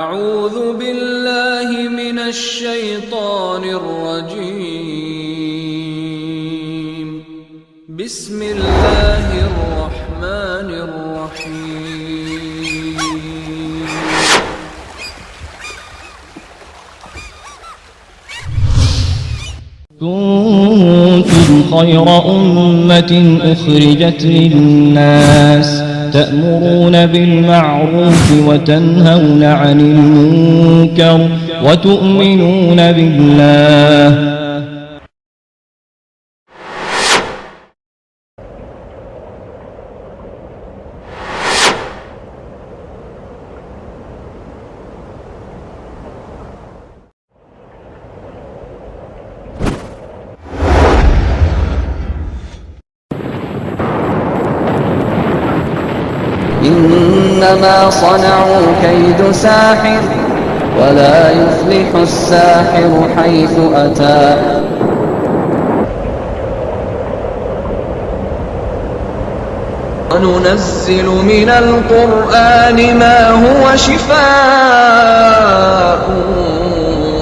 أعوذ بالله من الشيطان الرجيم. بسم الله الرحمن الرحيم. كنتم خير أمة أخرجت للناس تأمرون بالمعروف وتنهون عن المنكر وتؤمنون بالله. إنما صنعوا كيد ساحر ولا يفلح الساحر حيث أتى. وننزل من القرآن ما هو شفاء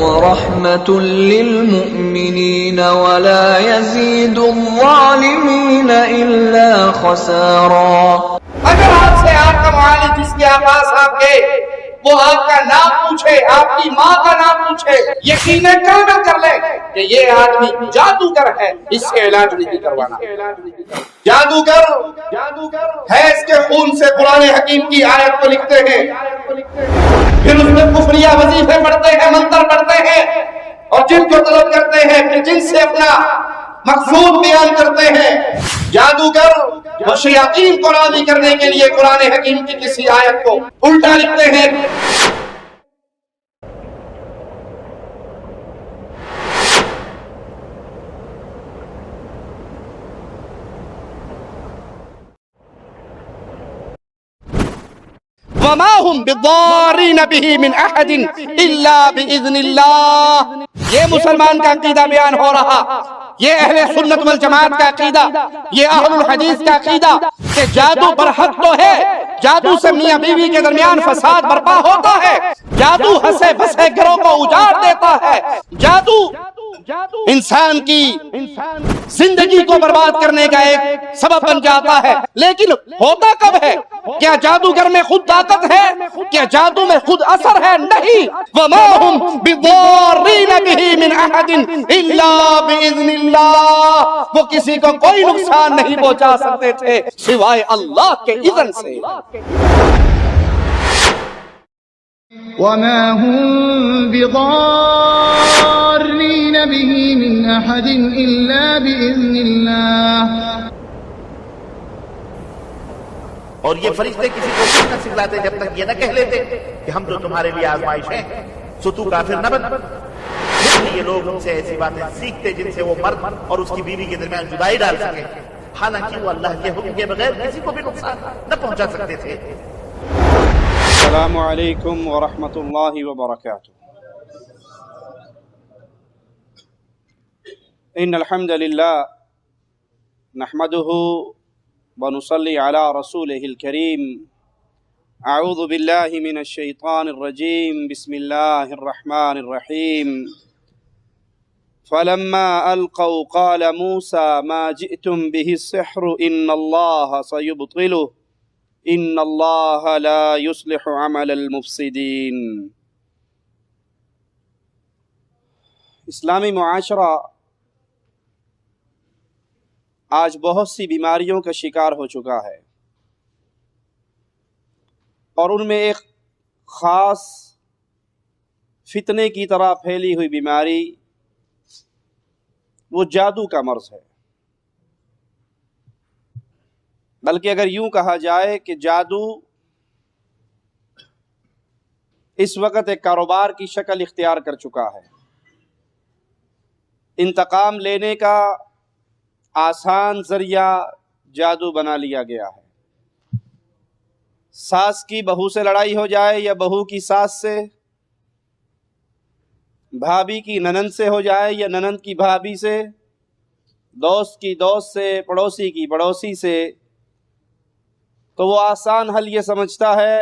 ورحمة للمؤمنين ولا يزيد الظالمين إلا خسارا. اگر آپ سے آپ کا معالج جس کے پاس آپ کے وہ آپ کا نام پوچھے، آپ کی ماں کا نام پوچھے، یقیناً کامل کر لے کہ یہ آدمی جادوگر ہے، اس سے علاج نہیں کروانا. جادوگر ہے اس کے خون سے قرآن حکیم کی آیت کو لکھتے ہیں، پھر اس میں کفریہ وظیفے پڑھتے ہیں، منتر پڑھتے ہیں اور جن کو طلب کرتے ہیں، پھر جن سے اپنا مقصود بیان کرتے ہیں. جادوگر وہ شیاطین کو راضی کرنے کے لیے قرآن حکیم کی کسی آیت کو الٹا لکھتے ہیں. وما هم بالضارين به من احد الا باذن اللہ. یہ مسلمان کا عقیدہ بیان ہو رہا، یہ اہل سنت والجماعت کا عقیدہ، یہ اہل الحدیث کا عقیدہ کہ جادو برحق تو ہے، جادو سے میاں بیوی کے درمیان فساد برپا ہوتا ہے، جادو ہنسے بسے گھروں کو اجاڑ دیتا ہے، جادو انسان کی زندگی کو برباد کرنے کا ایک سبب بن جاتا ہے. لیکن ہوتا کب ہے؟ کیا جادوگر میں خود طاقت ہے؟ کیا جادو میں خود اثر ہے؟ نہیں. وما هم بضارین به من احد الا باذن اللہ. وہ کسی کو کوئی نقصان نہیں پہنچا سکتے تھے سوائے اللہ کے اذن سے. وما هم بضارين به من أحد إلا بإذن الله. اور یہ فرشتے کسی کو کچھ نہ سکھلاتے جب تک یہ نہ کہہ لیتے کہ ہم تو تمہارے لیے آزمائش ہیں، سو تو کافر نہ بن. یہ لوگ ان سے ایسی باتیں سیکھتے جن سے وہ مرد اور اس کی بیوی کے درمیان جدائی ڈال سکے، حالانکہ وہ اللہ کے حکم کے بغیر کسی کو بھی نقصان نہ پہنچا سکتے تھے. السلام علیکم ورحمۃ اللہ وبرکاتہ. ان الحمد للہ نحمده ونصلي على رسوله الكريم. اعوذ باللہ من الشیطان الرجیم. بسم اللہ الرحمن الرحیم. فلما القوا قال موسى ما جئتم به السحر ان اللہ سيبطله ان اللہ لا يصلح عمل المفسدین. اسلامی معاشرہ آج بہت سی بیماریوں کا شکار ہو چکا ہے، اور ان میں ایک خاص فتنے کی طرح پھیلی ہوئی بیماری وہ جادو کا مرض ہے. بلکہ اگر یوں کہا جائے کہ جادو اس وقت ایک کاروبار کی شکل اختیار کر چکا ہے. انتقام لینے کا آسان ذریعہ جادو بنا لیا گیا ہے. ساس کی بہو سے لڑائی ہو جائے یا بہو کی ساس سے، بھابھی کی ننند سے ہو جائے یا ننند کی بھابھی سے، دوست کی دوست سے، پڑوسی کی پڑوسی سے، تو وہ آسان حل یہ سمجھتا ہے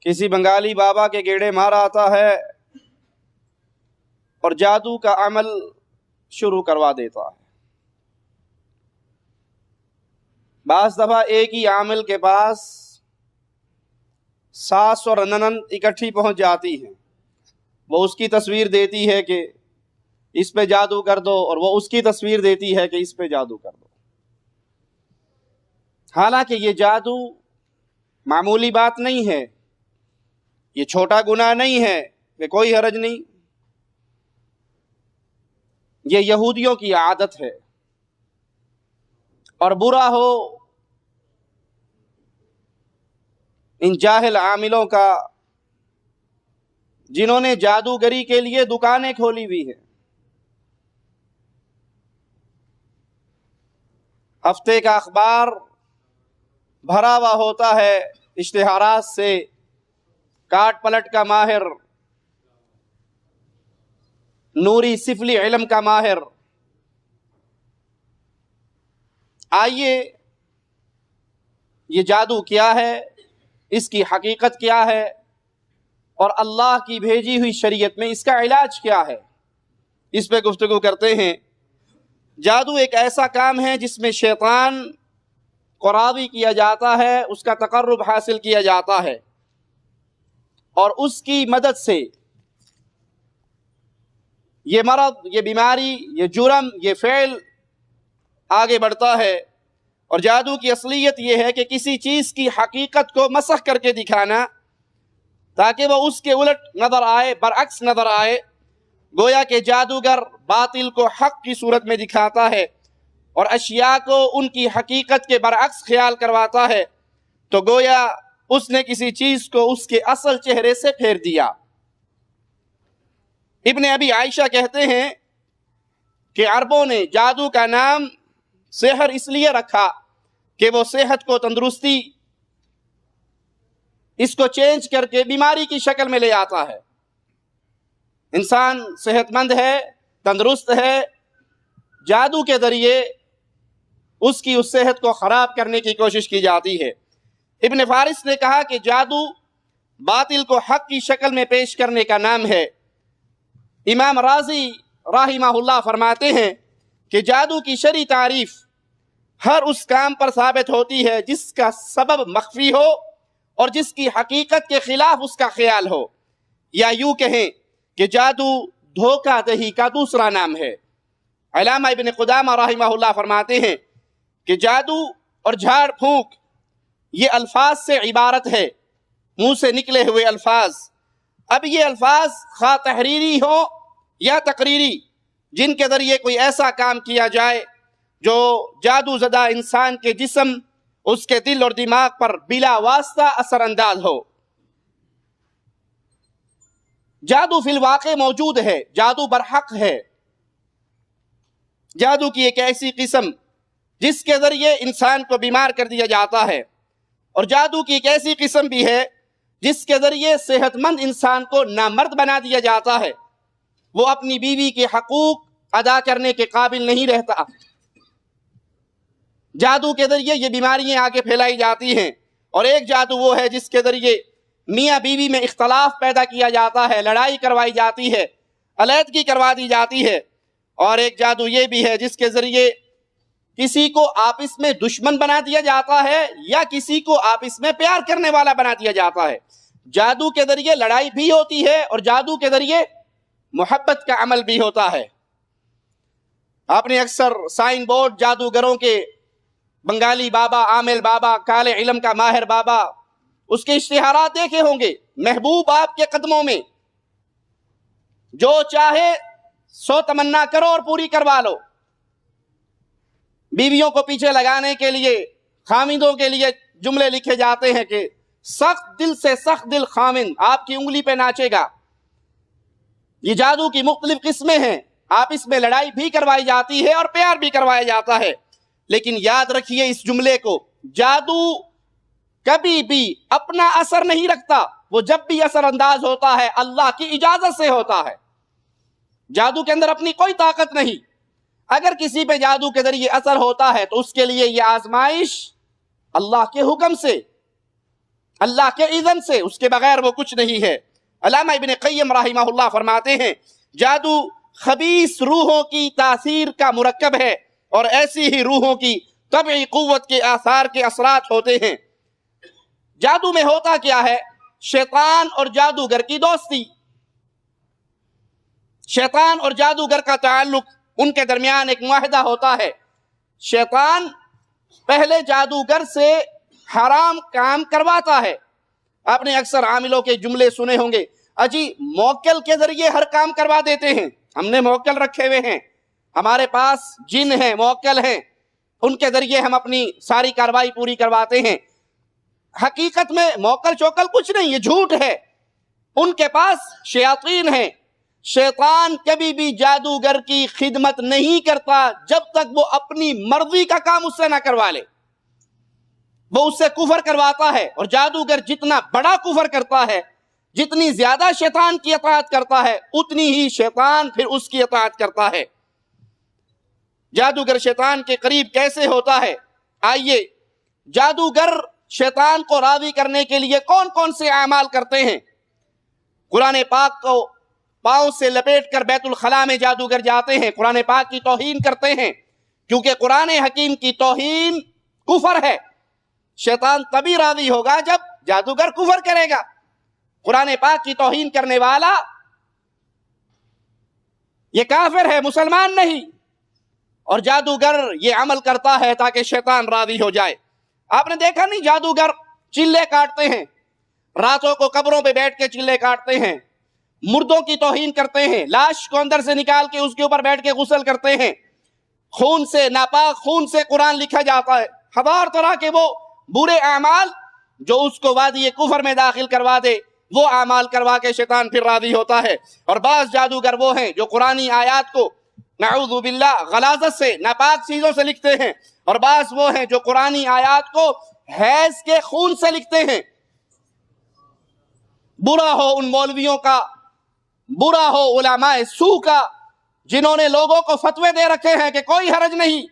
کسی بنگالی بابا کے گیڑے مارا آتا ہے اور جادو کا عمل شروع کروا دیتا ہے۔ بعض دفعہ ایک ہی عامل کے پاس ساس اور ننند اکٹھی پہنچ جاتی ہیں، وہ اس کی تصویر دیتی ہے کہ اس پہ جادو کر دو، اور وہ اس کی تصویر دیتی ہے کہ اس پہ جادو کر دو۔ حالانکہ یہ جادو معمولی بات نہیں ہے، یہ چھوٹا گناہ نہیں ہے کہ کوئی حرج نہیں، یہ یہودیوں کی عادت ہے، اور برا ہو ان جاہل عاملوں کا جنہوں نے جادوگری کے لیے دکانیں کھولی ہوئی ہیں۔ ہفتے کا اخبار بھرا ہوا ہوتا ہے اشتہارات سے، کاٹ پلٹ کا ماہر، نوری سفلی علم کا ماہر۔ آئیے یہ جادو کیا ہے، اس کی حقیقت کیا ہے، اور اللہ کی بھیجی ہوئی شریعت میں اس کا علاج کیا ہے، اس پہ گفتگو کرتے ہیں۔ جادو ایک ایسا کام ہے جس میں شیطان کو راضی کیا جاتا ہے، اس کا تقرب حاصل کیا جاتا ہے، اور اس کی مدد سے یہ مرض، یہ بیماری، یہ جرم، یہ فعل آگے بڑھتا ہے۔ اور جادو کی اصلیت یہ ہے کہ کسی چیز کی حقیقت کو مسخ کر کے دکھانا تاکہ وہ اس کے الٹ نظر آئے، برعکس نظر آئے۔ گویا کہ جادوگر باطل کو حق کی صورت میں دکھاتا ہے اور اشیاء کو ان کی حقیقت کے برعکس خیال کرواتا ہے، تو گویا اس نے کسی چیز کو اس کے اصل چہرے سے پھیر دیا۔ ابن ابی عائشہ کہتے ہیں کہ عربوں نے جادو کا نام سحر اس لیے رکھا کہ وہ صحت کو، تندرستی، اس کو چینج کر کے بیماری کی شکل میں لے آتا ہے۔ انسان صحت مند ہے، تندرست ہے، جادو کے ذریعے اس کی اس صحت کو خراب کرنے کی کوشش کی جاتی ہے۔ ابن فارس نے کہا کہ جادو باطل کو حق کی شکل میں پیش کرنے کا نام ہے۔ امام رازی رحمہ اللہ فرماتے ہیں کہ جادو کی شرعی تعریف ہر اس کام پر ثابت ہوتی ہے جس کا سبب مخفی ہو اور جس کی حقیقت کے خلاف اس کا خیال ہو، یا یوں کہیں کہ جادو دھوکہ دہی کا دوسرا نام ہے۔ علامہ ابن قدامہ رحمہ اللہ فرماتے ہیں کہ جادو اور جھاڑ پھونک یہ الفاظ سے عبارت ہے، منہ سے نکلے ہوئے الفاظ۔ اب یہ الفاظ خواہ تحریری ہو یا تقریری، جن کے ذریعے کوئی ایسا کام کیا جائے جو جادو زدہ انسان کے جسم، اس کے دل اور دماغ پر بلا واسطہ اثر انداز ہو۔ جادو فی الواقع موجود ہے، جادو برحق ہے۔ جادو کی ایک ایسی قسم جس کے ذریعے انسان کو بیمار کر دیا جاتا ہے، اور جادو کی ایک ایسی قسم بھی ہے جس کے ذریعے صحت مند انسان کو نامرد بنا دیا جاتا ہے، وہ اپنی بیوی کے حقوق ادا کرنے کے قابل نہیں رہتا۔ جادو کے ذریعے یہ بیماریاں آگے پھیلائی جاتی ہیں، اور ایک جادو وہ ہے جس کے ذریعے میاں بیوی میں اختلاف پیدا کیا جاتا ہے، لڑائی کروائی جاتی ہے، علیحدگی کروا دی جاتی ہے، اور ایک جادو یہ بھی ہے جس کے ذریعے کسی کو آپس میں دشمن بنا دیا جاتا ہے یا کسی کو آپس میں پیار کرنے والا بنا دیا جاتا ہے۔ جادو کے ذریعے لڑائی بھی ہوتی ہے اور جادو کے ذریعے محبت کا عمل بھی ہوتا ہے۔ آپ نے اکثر سائن بورڈ جادوگروں کے، بنگالی بابا، عامل بابا، کالے علم کا ماہر بابا، اس کے اشتہارات دیکھے ہوں گے۔ محبوب آپ کے قدموں میں، جو چاہے 100 تمنا کرو اور پوری کروا لو۔ بیویوں کو پیچھے لگانے کے لیے، خامندوں کے لیے جملے لکھے جاتے ہیں کہ سخت دل سے سخت دل خامند آپ کی انگلی پہ ناچے گا۔ یہ جادو کی مختلف قسمیں ہیں، آپ اس میں لڑائی بھی کروائی جاتی ہے اور پیار بھی کروایا جاتا ہے۔ لیکن یاد رکھیے اس جملے کو، جادو کبھی بھی اپنا اثر نہیں رکھتا، وہ جب بھی اثر انداز ہوتا ہے اللہ کی اجازت سے ہوتا ہے۔ جادو کے اندر اپنی کوئی طاقت نہیں۔ اگر کسی پہ جادو کے ذریعے اثر ہوتا ہے تو اس کے لیے یہ آزمائش اللہ کے حکم سے، اللہ کے اذن سے، اس کے بغیر وہ کچھ نہیں ہے۔ علامہ ابن قیم رحمہ اللہ فرماتے ہیں جادو خبیث روحوں کی تاثیر کا مرکب ہے اور ایسی ہی روحوں کی طبعی قوت کے آثار کے اثرات ہوتے ہیں۔ جادو میں ہوتا کیا ہے؟ شیطان اور جادوگر کی دوستی، شیطان اور جادوگر کا تعلق، ان کے درمیان ایک معاہدہ ہوتا ہے۔ شیطان پہلے جادوگر سے حرام کام کرواتا ہے۔ آپ نے اکثر عاملوں کے جملے سنے ہوں گے، اجی موکل کے ذریعے ہر کام کروا دیتے ہیں، ہم نے موکل رکھے ہوئے ہیں، ہمارے پاس جن ہیں، موکل ہیں، ان کے ذریعے ہم اپنی ساری کاروائی پوری کرواتے ہیں۔ حقیقت میں موکل چوکل کچھ نہیں، یہ جھوٹ ہے۔ ان کے پاس شیاطین ہیں۔ شیطان کبھی بھی جادوگر کی خدمت نہیں کرتا جب تک وہ اپنی مرضی کا کام اس سے نہ کروا لے۔ وہ اس سے کفر کرواتا ہے، اور جادوگر جتنا بڑا کفر کرتا ہے، جتنی زیادہ شیطان کی اطاعت کرتا ہے، اتنی ہی شیطان پھر اس کی اطاعت کرتا ہے۔ جادوگر شیطان کے قریب کیسے ہوتا ہے؟ آئیے، جادوگر شیطان کو راضی کرنے کے لیے کون کون سے اعمال کرتے ہیں؟ قرآن پاک کو پاؤں سے لپیٹ کر بیت الخلاء میں جادوگر جاتے ہیں، قرآن پاک کی توہین کرتے ہیں، کیونکہ قرآن حکیم کی توہین کفر ہے۔ شیطان تبھی راضی ہوگا جب جادوگر کفر کرے گا۔ قرآن پاک کی توہین کرنے والا یہ کافر ہے، مسلمان نہیں، اور جادوگر یہ عمل کرتا ہے تاکہ شیطان راضی ہو جائے۔ آپ نے دیکھا نہیں، جادوگر چلے کاٹتے ہیں، راتوں کو قبروں پہ بیٹھ کے چلے کاٹتے ہیں، مردوں کی توہین کرتے ہیں، لاش کو اندر سے نکال کے اس کے اوپر بیٹھ کے غسل کرتے ہیں، خون سے، ناپاک خون سے قرآن لکھا جاتا ہے، ہزار طرح کے وہ برے اعمال جو اس کو وادی کفر میں داخل کروا دے، وہ اعمال کروا کے شیطان پھر راضی ہوتا ہے۔ اور بعض جادوگر وہ ہیں جو قرآنی آیات کو نعوذ باللہ غلاظت سے، ناپاک چیزوں سے لکھتے ہیں، اور بعض وہ ہیں جو قرآنی آیات کو حیض کے خون سے لکھتے ہیں۔ برا ہو ان مولویوں کا، برا ہو علماء سو کا، جنہوں نے لوگوں کو فتوے دے رکھے ہیں کہ کوئی حرج نہیں،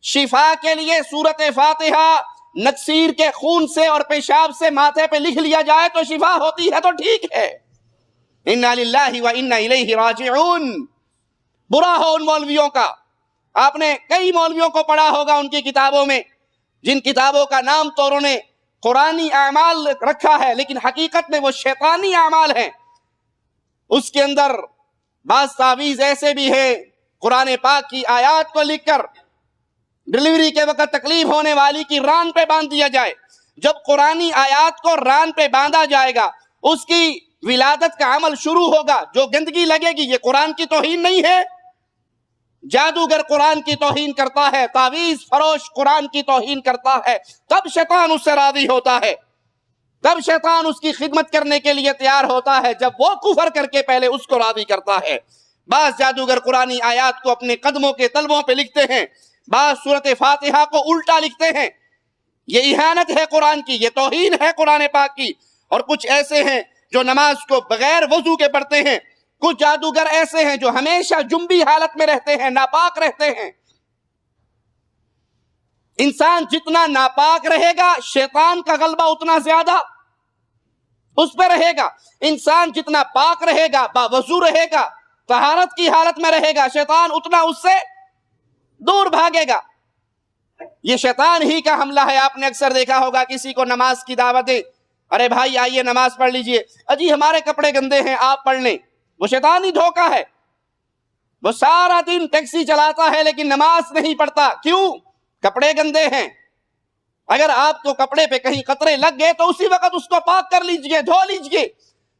شفا کے لیے سورۃ فاتحہ نکسیر کے خون سے اور پیشاب سے ماتھے پہ لکھ لیا جائے تو شفا ہوتی ہے تو ٹھیک ہے۔ انا للہ و انا الیہ راجعون۔ برا ہو ان مولویوں کا۔ آپ نے کئی مولویوں کو پڑھا ہوگا ان کی کتابوں میں، جن کتابوں کا نام تو انہوں نے قرآنی اعمال رکھا ہے، لیکن حقیقت میں وہ شیطانی اعمال ہیں۔ اس کے اندر بعض تعویذ ایسے بھی ہیں، قرآن پاک کی آیات کو لکھ کر ڈلیوری کے وقت تکلیف ہونے والی کی ران پہ باندھ دیا جائے۔ جب قرآنی آیات کو ران پہ باندھا جائے گا، اس کی ولادت کا عمل شروع ہوگا، جو گندگی لگے گی، یہ قرآن کی توہین نہیں ہے؟ جادوگر قرآن کی توہین کرتا ہے، تعویذ فروش قرآن کی توہین کرتا ہے، تب شیطان اس سے راضی ہوتا ہے، تب شیطان اس کی خدمت کرنے کے لیے تیار ہوتا ہے، جب وہ کفر کر کے پہلے اس کو راضی کرتا ہے۔ بعض جادوگر قرآنی آیات کو اپنے قدموں کے تلووں پہ لکھتے ہیں، بعض سورۃ فاتحہ کو الٹا لکھتے ہیں۔ یہ اہانت ہے قرآن کی، یہ توہین ہے قرآن پاک کی۔ اور کچھ ایسے ہیں جو نماز کو بغیر وضو کے پڑھتے ہیں، کچھ جادوگر ایسے ہیں جو ہمیشہ جنبی حالت میں رہتے ہیں، ناپاک رہتے ہیں۔ انسان جتنا ناپاک رہے گا، شیطان کا غلبہ اتنا زیادہ اس پہ رہے گا۔ انسان جتنا پاک رہے گا، باوضو رہے گا، طہارت کی حالت میں رہے گا، شیطان اتنا اس سے دور بھاگے گا۔ یہ شیطان ہی کا حملہ ہے۔ آپ نے اکثر دیکھا ہوگا کسی کو نماز کی دعوت دے، ارے بھائی آئیے نماز پڑھ لیجئے، اجی ہمارے کپڑے گندے ہیں آپ پڑھ لیں۔ وہ شیطانی دھوکہ ہے۔ وہ سارا دن ٹیکسی چلاتا ہے لیکن نماز نہیں پڑھتا، کیوں؟ کپڑے گندے ہیں۔ اگر آپ کو کپڑے پہ کہیں قطرے لگ گئے تو اسی وقت اس کو پاک کر لیجئے، دھو لیجئے۔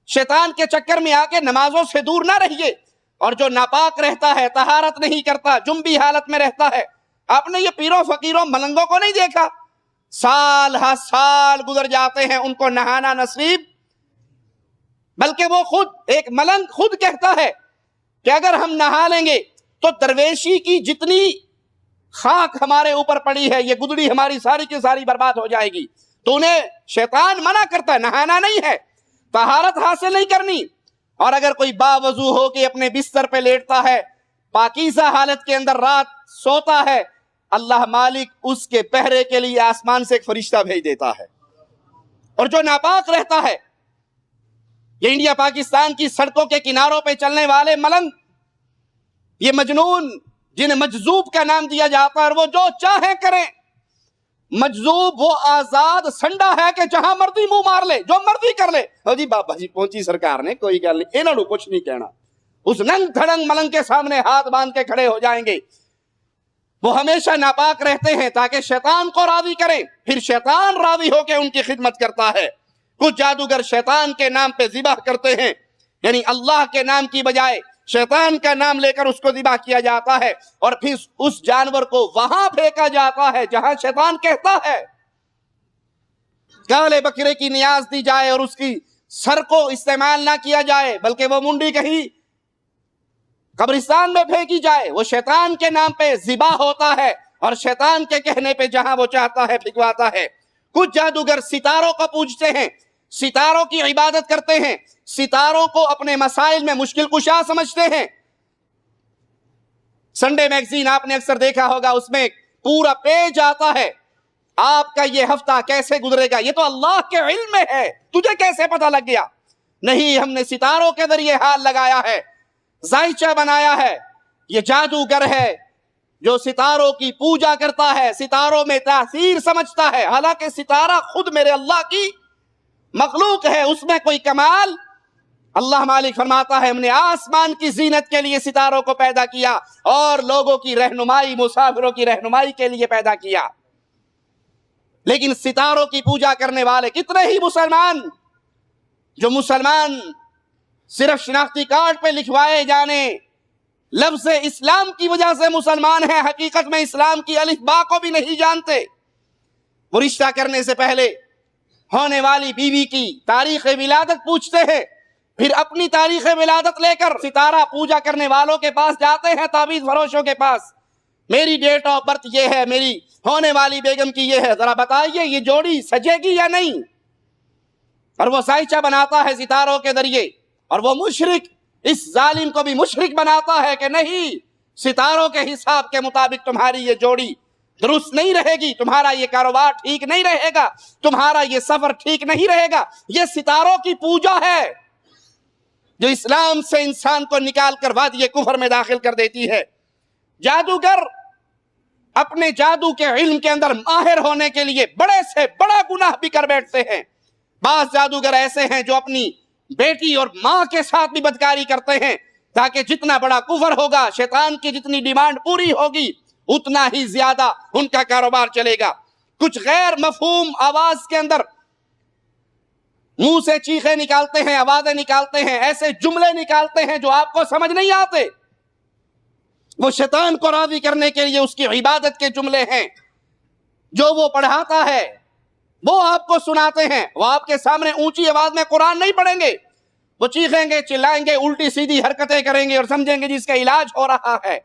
شیطان کے چکر میں آ کے نمازوں سے دور نہ رہیے۔ اور جو ناپاک رہتا ہے، طہارت نہیں کرتا، جنبی حالت میں رہتا ہے، آپ نے یہ پیروں فقیروں ملنگوں کو نہیں دیکھا؟ سال ہر سال گزر جاتے ہیں، ان کو نہانا نصیب، بلکہ وہ خود ایک ملنگ خود کہتا ہے کہ اگر ہم نہا لیں گے تو درویشی کی جتنی خاک ہمارے اوپر پڑی ہے، یہ گدڑی ہماری ساری کی ساری برباد ہو جائے گی۔ تو انہیں شیطان منع کرتا ہے، نہانا نہیں ہے، طہارت حاصل نہیں کرنی۔ اور اگر کوئی باوضو ہو کے اپنے بستر پہ لیٹتا ہے، پاکیزہ حالت کے اندر رات سوتا ہے، اللہ مالک اس کے پہرے کے لیے آسمان سے ایک فرشتہ بھیج دیتا ہے۔ اور جو ناپاک رہتا ہے، یہ انڈیا پاکستان کی سڑکوں کے کناروں پہ چلنے والے ملنگ، یہ مجنون جنہیں مجذوب کا نام دیا جاتا ہے، اور وہ جو چاہیں کریں. مجذوب وہ آزاد سنڈا ہے کہ جہاں مرضی منہ مار لے، جو مرضی کر لے. جی بابا جی پہنچی سرکار نے، کوئی گل نہیں، انہوں نے کچھ نہیں کہنا. اس ننگ دھڑنگ ملنگ کے سامنے ہاتھ باندھ کے کھڑے ہو جائیں گے. وہ ہمیشہ ناپاک رہتے ہیں تاکہ شیطان کو راضی کریں، پھر شیطان راضی ہو کے ان کی خدمت کرتا ہے. کچھ جادوگر شیطان کے نام پہ ذبح کرتے ہیں، یعنی اللہ کے نام کی بجائے شیطان کا نام لے کر اس کو ذبح کیا جاتا ہے، اور پھر اس جانور کو وہاں پھینکا جاتا ہے جہاں شیطان کہتا ہے. کالے بکرے کی نیاز دی جائے اور اس کی سر کو استعمال نہ کیا جائے، بلکہ وہ منڈی کہیں قبرستان میں پھینکی جائے. وہ شیطان کے نام پہ ذبح ہوتا ہے، اور شیطان کے کہنے پہ جہاں وہ چاہتا ہے پھینکواتا ہے. کچھ جادوگر ستاروں کو پوجتے ہیں، ستاروں کی عبادت کرتے ہیں، ستاروں کو اپنے مسائل میں مشکل کشا سمجھتے ہیں. سنڈے میگزین آپ نے اکثر دیکھا ہوگا، اس میں پورا پیج آتا ہے آپ کا یہ ہفتہ کیسے گزرے گا. یہ تو اللہ کے علم میں ہے، تجھے کیسے پتہ لگ گیا؟ نہیں، ہم نے ستاروں کے ذریعے حال لگایا ہے، ذائچہ بنایا ہے. یہ جادوگر ہے جو ستاروں کی پوجا کرتا ہے، ستاروں میں تاثیر سمجھتا ہے، حالانکہ ستارہ خود میرے اللہ کی مخلوق ہے، اس میں کوئی کمال. اللہ مالک فرماتا ہے ہم نے آسمان کی زینت کے لیے ستاروں کو پیدا کیا اور لوگوں کی رہنمائی، مسافروں کی رہنمائی کے لیے پیدا کیا. لیکن ستاروں کی پوجا کرنے والے کتنے ہی مسلمان، جو مسلمان صرف شناختی کارڈ پہ لکھوائے جانے لفظ اسلام کی وجہ سے مسلمان ہیں، حقیقت میں اسلام کی الف با کو بھی نہیں جانتے. وہ رشتہ کرنے سے پہلے ہونے والی بیوی کی تاریخ ولادت پوچھتے ہیں، پھر اپنی تاریخ ولادت لے کر ستارہ پوجا کرنے والوں کے پاس جاتے ہیں، تعویذ فروشوں کے پاس. میری ڈیٹ آف برتھ یہ ہے، میری ہونے والی بیگم کی یہ ہے، ذرا بتائیے یہ جوڑی سجے گی یا نہیں؟ اور وہ ذائچہ بناتا ہے ستاروں کے ذریعے، اور وہ مشرک اس ظالم کو بھی مشرک بناتا ہے کہ نہیں، ستاروں کے حساب کے مطابق تمہاری یہ جوڑی درست نہیں رہے گی، تمہارا یہ کاروبار ٹھیک نہیں رہے گا، تمہارا یہ سفر ٹھیک نہیں رہے گا. یہ ستاروں کی پوجا ہے جو اسلام سے انسان کو نکال کر وادی کفر میں داخل کر دیتی ہے. جادوگر اپنے جادو کے علم کے اندر ماہر ہونے کے لیے بڑے سے بڑا گناہ بھی کر بیٹھتے ہیں. بعض جادوگر ایسے ہیں جو اپنی بیٹی اور ماں کے ساتھ بھی بدکاری کرتے ہیں تاکہ جتنا بڑا کفر ہوگا، شیطان کی جتنی ڈیمانڈ پوری ہوگی، اتنا ہی زیادہ ان کا کاروبار چلے گا. کچھ غیر مفہوم آواز کے اندر منہ سے چیخیں نکالتے ہیں، آوازیں نکالتے ہیں، ایسے جملے نکالتے ہیں جو آپ کو سمجھ نہیں آتے. وہ شیطان کو راضی کرنے کے لیے اس کی عبادت کے جملے ہیں. جو وہ پڑھاتا ہے وہ آپ کو سناتے ہیں. وہ آپ کے سامنے اونچی آواز میں قرآن نہیں پڑھیں گے، وہ چیخیں گے، چلائیں گے، الٹی سیدھی حرکتیں کریں گے اور سمجھیں گے جس کا علاج ہو رہا ہے.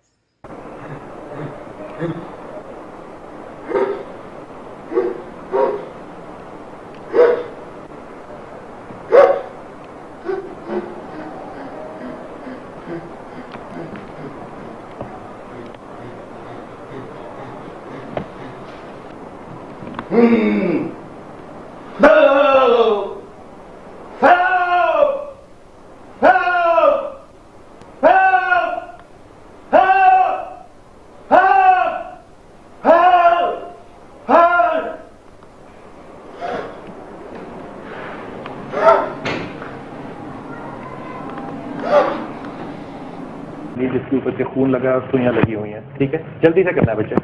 جس کے اوپر سے خون لگا اور سوئیاں لگی ہوئی ہیں. ٹھیک ہے، جلدی سے کرنا ہے بچے.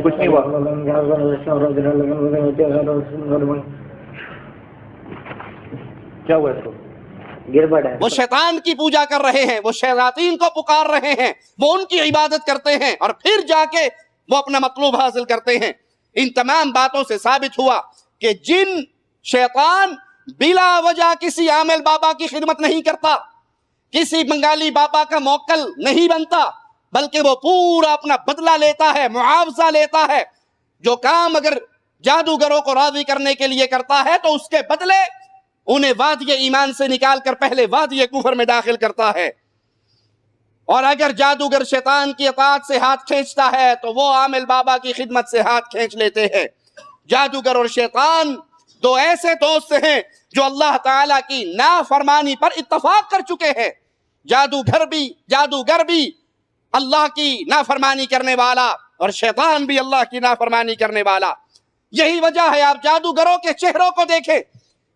کچھ نہیں ہوا. کیا ہوا اس کو؟ وہ شیطان کی پوجا کر رہے ہیں، وہ شیاطین کو پکار رہے ہیں، وہ ان کی عبادت کرتے ہیں اور پھر جا کے وہ اپنا مطلوب حاصل کرتے ہیں. ان تمام باتوں سے ثابت ہوا کہ جن شیطان بلا وجہ کسی عامل بابا کی خدمت نہیں کرتا، کسی بنگالی بابا کا موکل نہیں بنتا، بلکہ وہ پورا اپنا بدلہ لیتا ہے، معاوضہ لیتا ہے. جو کام اگر جادوگروں کو راضی کرنے کے لیے کرتا ہے تو اس کے بدلے انہیں وادی ایمان سے نکال کر پہلے وادی کفر میں داخل کرتا ہے. اور اگر جادوگر شیطان کی اطاعت سے ہاتھ کھینچتا ہے تو وہ عامل بابا کی خدمت سے ہاتھ کھینچ لیتے ہیں۔ جادوگر اور شیطان دو ایسے دوست ہیں جو اللہ تعالیٰ کی نافرمانی پر اتفاق کر چکے ہیں۔ جادوگر بھی اللہ کی نافرمانی کرنے والا اور شیطان بھی اللہ کی نافرمانی کرنے والا۔ یہی وجہ ہے آپ جادوگروں کے چہروں کو دیکھیں،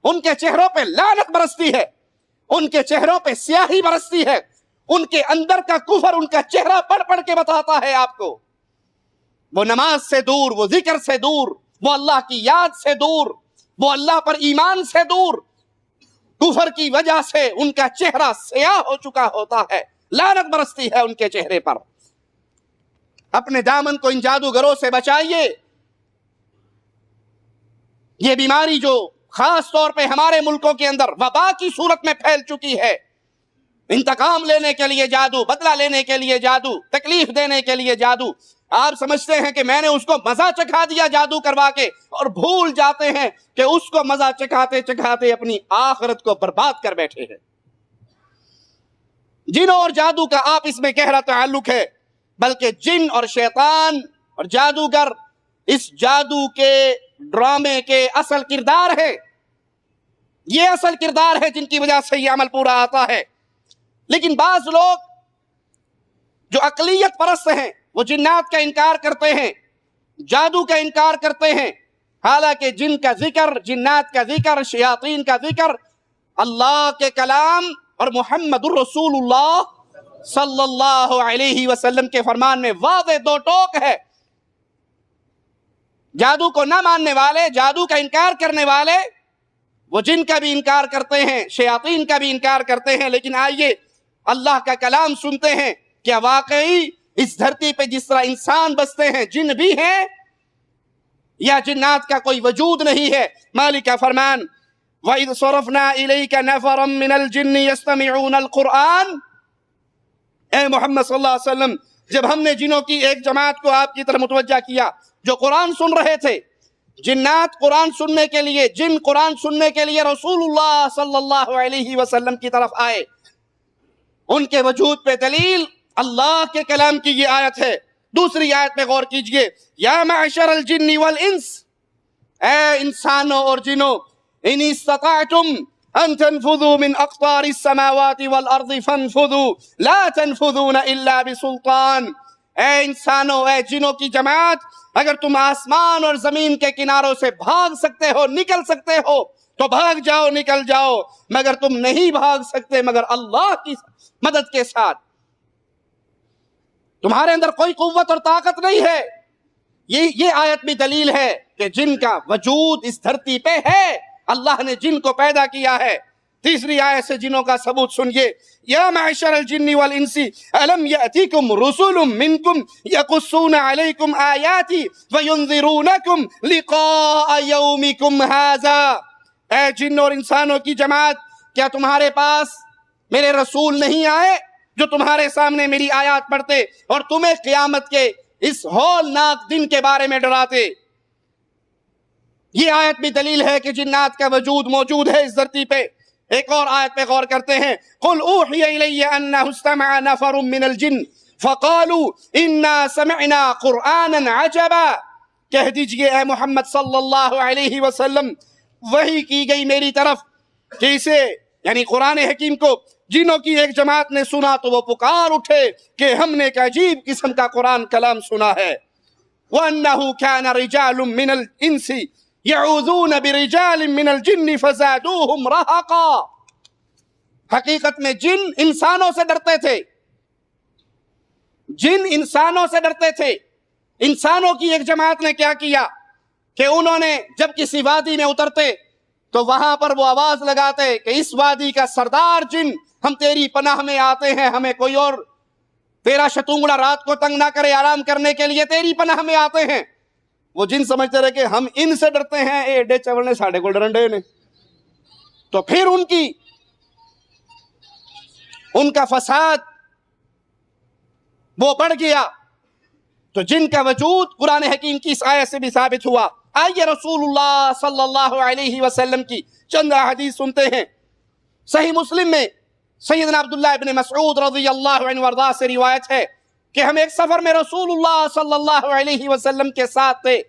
ان کے چہروں پہ لعنت برستی ہے، ان کے چہروں پہ سیاہی برستی ہے، ان کے اندر کا کفر ان کا چہرہ پڑھ پڑھ کے بتاتا ہے آپ کو۔ وہ نماز سے دور، وہ ذکر سے دور، وہ اللہ کی یاد سے دور، وہ اللہ پر ایمان سے دور، کفر کی وجہ سے ان کا چہرہ سیاہ ہو چکا ہوتا ہے، لعنت برستی ہے ان کے چہرے پر۔ اپنے دامن کو ان جادوگروں سے بچائیے۔ یہ بیماری جو خاص طور پہ ہمارے ملکوں کے اندر وبا کی صورت میں پھیل چکی ہے، انتقام لینے کے لیے جادو، بدلہ لینے کے لیے جادو، تکلیف دینے کے لیے جادو۔ آپ سمجھتے ہیں کہ میں نے اس کو مزہ چکھا دیا جادو کروا کے، اور بھول جاتے ہیں کہ اس کو مزہ چکھاتے چکھاتے اپنی آخرت کو برباد کر بیٹھے ہیں۔ جنوں اور جادو کا آپس میں گہرا تعلق ہے، بلکہ جن اور شیطان اور جادوگر اس جادو کے ڈرامے کے اصل کردار ہے۔ یہ اصل کردار ہے جن کی وجہ سے یہ عمل پورا آتا ہے۔ لیکن بعض لوگ جو اقلیت پرست ہیں وہ جنات کا انکار کرتے ہیں، جادو کا انکار کرتے ہیں، حالانکہ جن کا ذکر، جنات کا ذکر، شیاطین کا ذکر اللہ کے کلام اور محمد الرسول اللہ صلی اللہ علیہ وسلم کے فرمان میں واضح دو ٹوک ہے۔ جادو کو نہ ماننے والے، جادو کا انکار کرنے والے، وہ جن کا بھی انکار کرتے ہیں، شیاطین کا بھی انکار کرتے ہیں۔ لیکن آئیے اللہ کا کلام سنتے ہیں، کیا واقعی اس دھرتی پہ جس طرح انسان بستے ہیں جن بھی ہیں، یا جنات کا کوئی وجود نہیں ہے؟ مالک کا فرمان وَإِذْ صَرَفْنَا إِلَيْكَ نَفَرًا مِّنَ الْجِنِّ يَسْتَمِعُونَ الْقُرْآنَ، اے محمد صلی اللہ علیہ وسلم، جب ہم نے جنوں کی ایک جماعت کو آپ کی طرف متوجہ کیا جو قرآن سن رہے تھے، جنات قرآن سننے کے لیے، جن قرآن سننے کے لیے رسول اللہ صلی اللہ علیہ وسلم کی طرف آئے، ان کے وجود پہ دلیل اللہ کے کلام کی یہ آیت ہے۔ دوسری آیت پہ غور کیجئے، یا معشر الجن والانس، اے انسانوں اور جنوں، ان استطعتم ان تنفذوا من اقطار السماوات والارض فانفذوا لا تنفذون الا بسلطان، اے انسانوں، اے جنوں کی جماعت، اگر تم آسمان اور زمین کے کناروں سے بھاگ سکتے ہو، نکل سکتے ہو تو بھاگ جاؤ، نکل جاؤ، مگر تم نہیں بھاگ سکتے مگر اللہ کی مدد کے ساتھ۔ تمہارے اندر کوئی قوت اور طاقت نہیں ہے۔ یہ آیت بھی دلیل ہے کہ جن کا وجود اس دھرتی پہ ہے، اللہ نے جن کو پیدا کیا ہے۔ تیسری آیت سے جنوں کا ثبوت سنیے، یا معشر الجن والانس الم یأتیکم رسول منکم یقصون علیکم آیاتی وینذرونکم لقاء یومکم ھذا، اے جن اور انسانوں کی جماعت، کیا تمہارے پاس میرے رسول نہیں آئے جو تمہارے سامنے میری آیات پڑھتے اور تمہیں قیامت کے اس ہولناک دن کے بارے میں ڈراتے؟ یہ آیت بھی دلیل ہے کہ جنات کا وجود موجود ہے اس دھرتی پہ۔ ایک اور آیت پہ غور کرتے ہیں، قل اوحی الی انہ استمع نفر من الجن فقالوا انا سمعنا قرآنا عجبا، کہہ دیجئے اے محمد صلی اللہ علیہ وسلم، وحی کی گئی میری طرف کہ اسے یعنی قرآن حکیم کو جنوں کی ایک جماعت نے سنا تو وہ پکار اٹھے کہ ہم نے ایک عجیب قسم کا قرآن کلام سنا ہے۔ وَأَنَّهُ كَانَ رِجَالٌ مِّنَ الْإِنسِ يَعُوذُونَ بِرِجَالٍ مِّنَ الْجِنِّ فَزَادُوهُمْ رَهَقًا، حقیقت میں جن انسانوں سے ڈرتے تھے، جن انسانوں سے ڈرتے تھے۔ انسانوں کی ایک جماعت نے کیا کیا کہ انہوں نے جب کسی وادی میں اترتے تو وہاں پر وہ آواز لگاتے کہ اس وادی کا سردار جن، ہم تیری پناہ میں آتے ہیں، ہمیں کوئی اور تیرا شتونگڑا رات کو تنگ نہ کرے، آرام کرنے کے لیے تیری پناہ میں آتے ہیں۔ وہ جن سمجھتے رہے کہ ہم ان سے ڈرتے ہیں، اے ایڈے چول نے ساڑھے کو ڈرنڈے نے، تو پھر ان کا فساد وہ بڑھ گیا۔ تو جن کا وجود قرآن حکیم کی اس آیت سے بھی ثابت ہوا۔ آئیے رسول اللہ صلی اللہ علیہ وسلم کی چند حدیث سنتے ہیں۔ صحیح مسلم میں سیدنا عبداللہ ابن مسعود رضی اللہ عنہ وارضاہ سے روایت ہے کہ ہم ایک سفر میں رسول اللہ صلی اللہ علیہ وسلم کے ساتھ تھے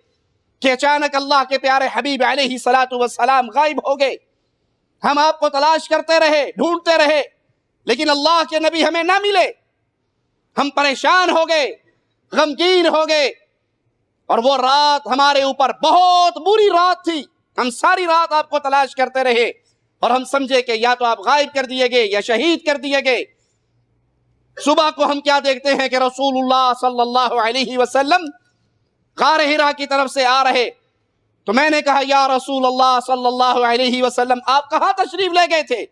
کہ اچانک اللہ کے پیارے حبیب علیہ السلام غائب ہو گئے. ہم آپ کو تلاش کرتے رہے, ڈھونڈتے رہے, لیکن اللہ کے نبی ہمیں نہ ملے. ہم پریشان ہو گئے, غمگین ہو گئے, اور وہ رات ہمارے اوپر بہت بری رات تھی. ہم ساری رات آپ کو تلاش کرتے رہے اور ہم سمجھے کہ یا تو آپ غائب کر دیے گئے یا شہید کر دیے گئے. صبح کو ہم کیا دیکھتے ہیں کہ رسول اللہ صلی اللہ علیہ وسلم غار حرا کی طرف سے آ رہے. تو میں نے کہا یا رسول اللہ صلی اللہ علیہ وسلم آپ کہاں تشریف لے گئے تھے؟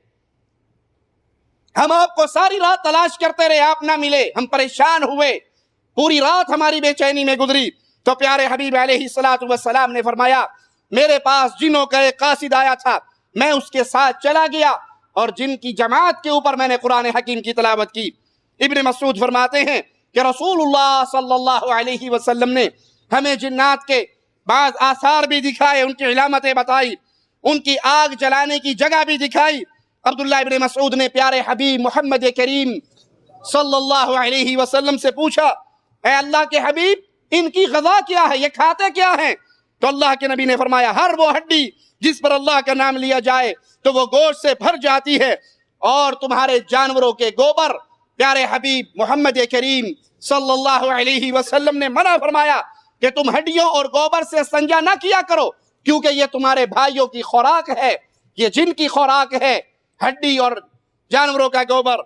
ہم آپ کو ساری رات تلاش کرتے رہے, آپ نہ ملے, ہم پریشان ہوئے, پوری رات ہماری بے چینی میں گزری. تو پیارے حبیب علیہ السلام نے فرمایا میرے پاس جنوں کا ایک قاصد آیا تھا, میں اس کے ساتھ چلا گیا اور جن کی جماعت کے اوپر میں نے قرآن حکیم کی تلاوت کی. ابن مسعود فرماتے ہیں کہ رسول اللہ صلی اللہ علیہ وسلم نے ہمیں جنات کے بعض آثار بھی دکھائے, ان کی علامتیں بتائی, ان کی آگ جلانے کی جگہ بھی دکھائی. عبداللہ ابن مسعود نے پیارے حبیب محمد کریم صلی اللہ علیہ وسلم سے پوچھا اے اللہ کے حبیب ان کی غذا کیا ہے, یہ کھاتے کیا ہیں؟ تو اللہ کے نبی نے فرمایا ہر وہ ہڈی جس پر اللہ کا نام لیا جائے تو وہ گوشت سے بھر جاتی ہے, اور تمہارے جانوروں کے گوبر. پیارے حبیب محمد کریم صلی اللہ علیہ وسلم نے منع فرمایا کہ تم ہڈیوں اور گوبر سے استنجا نہ کیا کرو, کیونکہ یہ تمہارے بھائیوں کی خوراک ہے, یہ جن کی خوراک ہے, ہڈی اور جانوروں کا گوبر.